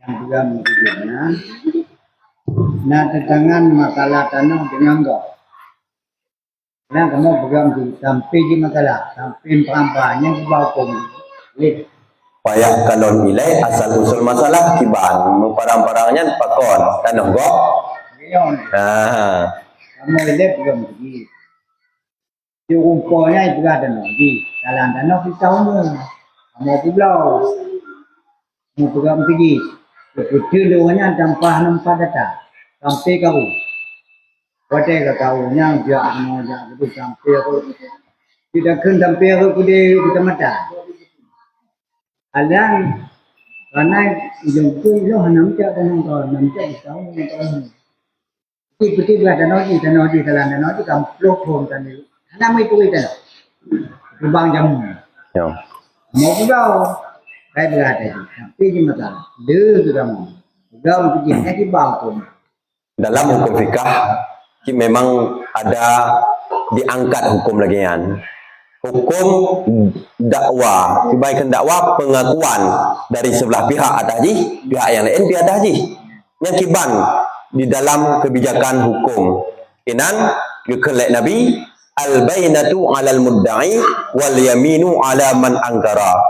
yang juga menjadi nah tentang masalah tanah dengan kau. Nah kamu pegang di sampai di masalah sampai perampannya di bawah komi. Lihat. Payah kalau nilai asal usul masalah kiban memparang-parangnya pakon tanah go. Kamu lihat pegang begini. Di rumputnya itu ada nanti. Dalam tanah kita umum. Kamu pulau. Kamu pegang pergi. Betul doanya tanpa nampak data. Sampai kau. Wadah kau yang dia mau jangan itu sampai aku. Tidak kena sampai aku kita mata. Alang karena jumpa itu hanam cak dan nam cak tahu tahu. Betul tanah di dalam tanah di kampung pun kan itu. Hanam itu. Bang jam. Ya. Mau pulau. Saya berada sampai di mata. Dua sudah mau. Sudah pergi di bawah. Dalam hukum fikih memang ada diangkat hukum lagian. Hukum dakwah, kebaikan dakwah pengakuan dari sebelah pihak atas pihak yang lain pihak atas yang kiban di dalam kebijakan hukum. Inan kekelak Nabi al-bainatu 'alal mudda'i wal yaminu 'ala man angkara.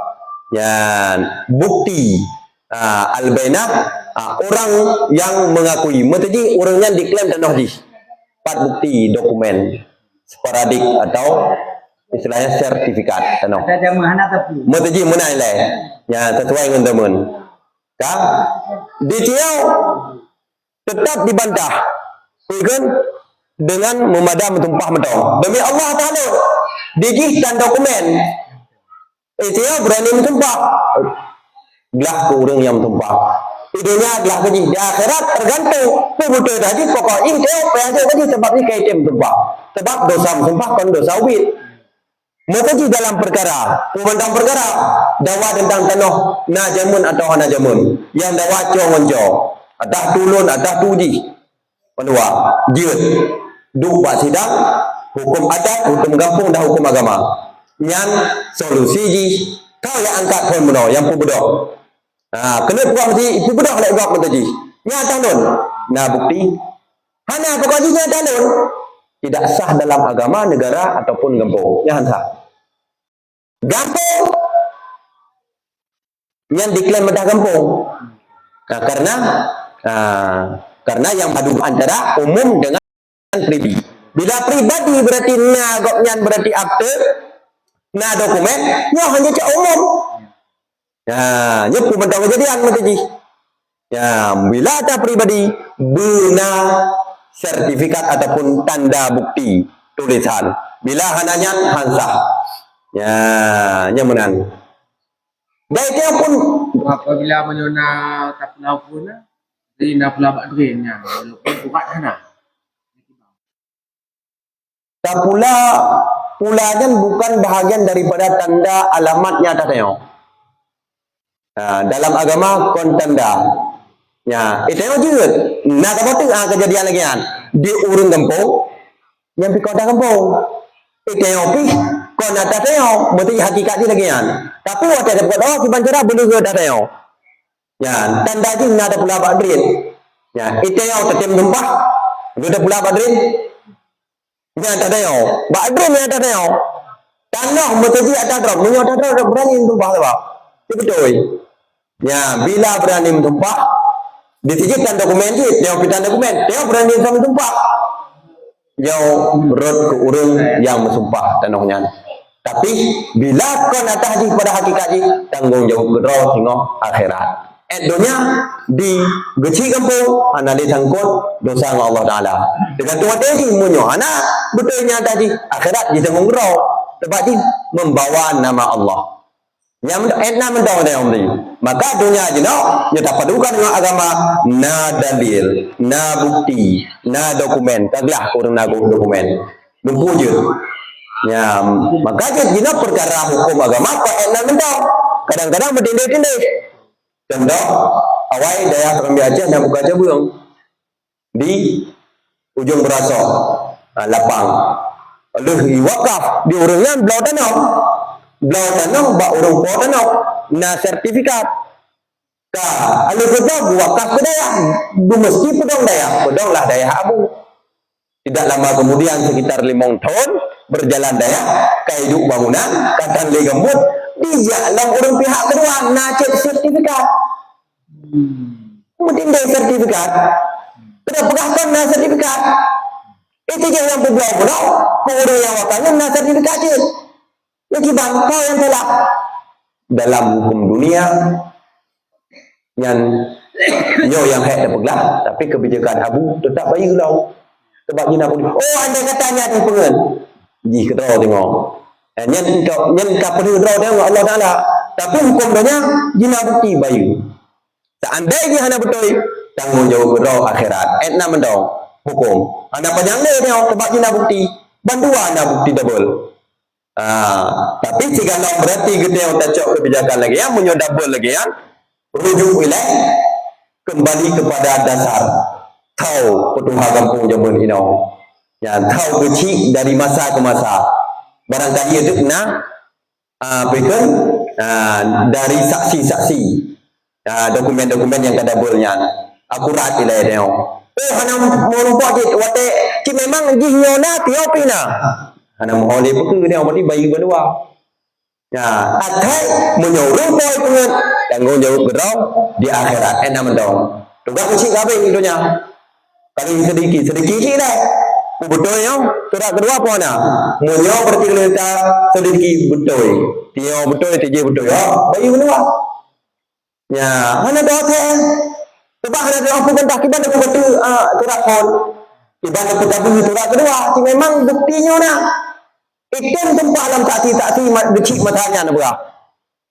Yan bukti al-bainah orang yang mengakui mesti orangnya diklaim dan haji. 4 bukti dokumen sporadik atau istilahnya sertifikat tanah. Ada mana tapi. Mesti menilai ya sesuai dengan teman. Kah? Ditiau tetap dibantah. Bukan dengan memadam tumpah metong. Demi Allah Taala digihkan dokumen. Dia berani mentumpah. Belah ke orang yang mentumpah. Idenya adalah gaji di akhirat tergantung betul tadi pokok ini apa yang tadi sebab ini kaitan mentumpah. Sebab dosa mentumpah kan dosa wit. Mesti dalam perkara, tentang perkara dakwah tentang tanah najamun atau najamun yang dakwah congonjo atau tulun atau tuji menua jiut duk buat sidang hukum adat hukum kampung dan hukum agama yang solusi ji kau yang angkat pun meno yang pubedok kena buat mesti pubedok lek buat mesti nyata nun nah bukti hanya pokoknya nyata nun tidak sah dalam agama, negara ataupun kampung. Yang sah. Kampung yang diklaim medah kampung. Nah, karena yang padu antara umum dengan pribadi. Bila pribadi berarti nagoknya berarti akte, na dokumen, ya hanya cak umum. Ya, nyepu mentang kejadian mesti. Ya, bila ada pribadi guna sertifikat ataupun tanda bukti tulisan bila hananya hansah ya nyamunan baiknya pun apabila menyona tak pulau pun di na pulau bakrinnya walaupun buat sana tak pulanya bukan bahagian daripada tanda alamatnya tadeo dalam agama kon tanda ya, itu yang juga. Nah, kamu tengah kejadian lagi kan di urun kampung, yang di kota kampung. Itu yang pi, kau nak tahu, mesti hakikat lagi kan. Tapi waktu ada kota, si bancara boleh ke tahu. Ya, tanda je nak ada pula badrin. Ya, itu yang tetap tumpah. Ada pula badrin. Ya, tak tahu. Badrin yang tak tahu. Tanah mesti ada drop, punya ada drop berani tumpah tak? Itu betul. Ya, bila berani tumpah. Ditijikkan dokumen itu, yang kita dokumen, dia berani sama sumpah. Yang berut ke urung yang mensumpah tanahnya. Tapi bila kau nak haji pada hakikat ini, tanggung jawab kedua tengok akhirat. dunia di geci kampung ana di sangkut dosa dengan Allah Taala. Dengan tuan tadi munyo ana betulnya tadi akhirat di tanggung gerau sebab di membawa nama Allah. Yang enam mendong dia omri. Maka dunia jino nya tak padukan dengan agama na dalil, na bukti, na dokumen. Kaglah urang na dokumen. Lumpu je. Ya, maka jino perkara hukum agama apa enam mendong. Kadang-kadang berdinding-dinding. Contoh, awai daya Kerambi Aceh yang buka cabung di ujung Berasok, lapang. Lalu wakaf di urangnya belau tanah, bak urang po tanah, na sertifikat. Ka, alu kedua wakaf ke daya, du mesti pedong lah daya abu. Tidak lama kemudian sekitar 5 tahun berjalan daya, kaiduk bangunan, katan legambut, di jalan urang pihak kedua, na cek sertifikat. Kemudian dia sertifikat, pegahkan na sertifikat. Itu je yang berbelau-belau, orang yang wakannya na sertifikat je. Jadi bangkau yang telah dalam hukum dunia yang yang hak peglah, tapi kebijakan abu tetap bayi gelau. Sebab jina pun, oh anda katanya tu pengen, ji kedau tengok. Nyen kapal kedau tengok Allah Taala. Tapi hukum dunia jina bukti bayi. Seandainya hana betul tanggung jawab kedau akhirat. Etna mendong hukum. Anda panjang dia tengok sebab jina bukti. Bandua anda bukti double. Tapi jika nak berarti kita yang tacok kebijakan lagi yang double lagi yang rujuk wilayah kembali kepada dasar tahu petuha kampung Jabun Inau yang tahu kecil dari masa ke masa barangkali itu kena dari saksi-saksi dokumen-dokumen yang kadabulnya akurat wilayah dia. Hana mau lupa wate ki memang gihiona tiopina. Hana mau oleh pun dia mesti bayi berdua. Ya, atai menyuruh boy pengen tanggung jawab gerau di akhirat enak mendong. Tugas kecil kabeh hidupnya. Kali sedikit dah. Betul ya? Surat kedua apa nak? Munyo berarti kita sedikit betul. Tio betul, tije betul ya. Bayi berdua. Ya, hana dosa. Sebab hana dosa pun tak kiban aku betul surat pun. Kiban aku tak surat kedua. Memang buktinya nak. Ikan tempat dalam saksi-saksi gecik matanya nak berah.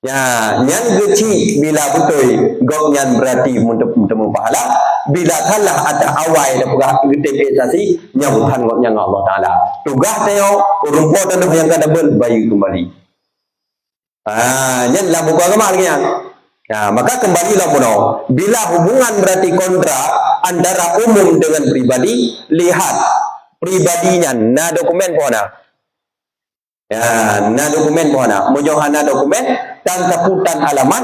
Ya, yang gecik bila betul gok yang berarti temu pahala. Bila kalah ada awal dah berah gede saksi yang bukan gok yang Allah Taala. Tugas saya rumput dan yang kada bayi kembali. Yang dalam buku agama lagi yang. Ya, maka kembalilah puno. Bila hubungan berarti kontrak antara umum dengan pribadi, lihat pribadinya na dokumen pona. Ya, na dokumen mana? Mojohana dokumen dan sebutan alamat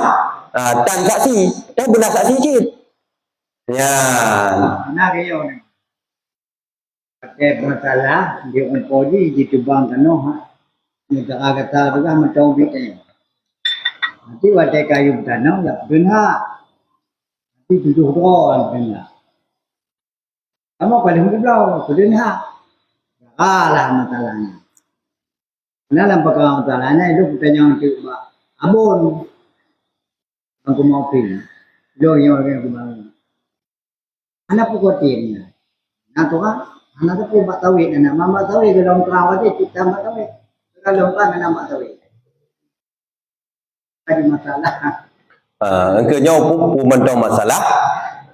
dan saksi. Dah benar saksi cip. Ya. Nah kayo ni. Pakai masalah di umpodi di tubang kano ha. Ni kata juga macam bit. Nanti wadah kayu tanah ya benar. Nanti tujuh doang benar. Kamu paling belau benar. Kalah masalahnya. Dalam perkara masalahnya itu pertanyaan kita abon aku mau pilih lo yang orang kemarin anak pukotin nah tu kan anak tu mak tawid anak mama tawid dalam kerawat dia kita mak tawid kalau kan anak mak tawid ada masalah Engkau pun masalah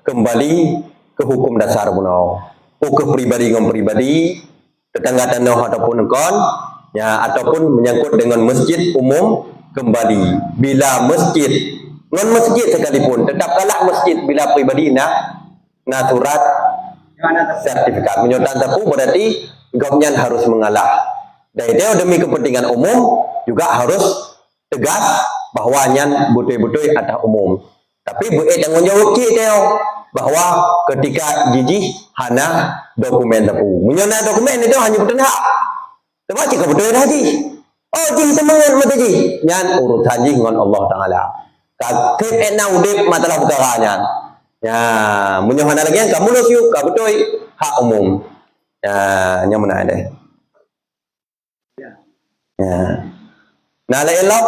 kembali ke hukum dasar punau ke pribadi dengan pribadi tetangga tanah ataupun kon ya ataupun menyangkut dengan masjid umum kembali bila masjid non masjid sekalipun tetap kalah masjid bila pribadi nak surat sertifikat menyertakan tapu berarti government harus mengalah dan itu demi kepentingan umum juga harus tegas bahawa nyan betul-betul atas umum tapi buat tanggung jawab kita bahawa ketika jijih hana dokumen tapu menyertakan dokumen itu hanya betul hak. Sebab jika betul haji. Oh, jih semangat mata jih. Yang urusan jih dengan Allah Ta'ala. Kakit enak udip matalah perkaranya. Ya, menyohana lagi yang kamu lo siuk, kamu betul hak umum. Ya, yang mana ada. Ya. Nah, elok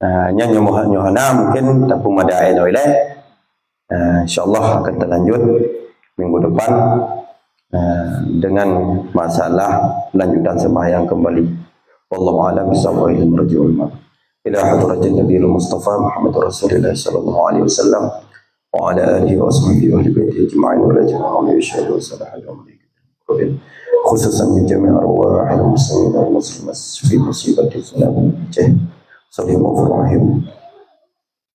Nya nyohana mungkin tapi madai noile. InsyaAllah akan terlanjut minggu depan dengan masalah lanjutan sembahyang kembali. Wallahu a'lam bishawab marji'ul ma. Ila hadratin Nabiyil Mustafa Muhammad Rasulullah sallallahu alaihi wasallam wa ala alihi wa sahbihi wa ahli baitihi ajma'in wa la jama'u yashhadu salaha al-malaikati khususan min jami' arwah al-muslimin wal muslimat fi musibati salam. Sallallahu alaihi wa sallam.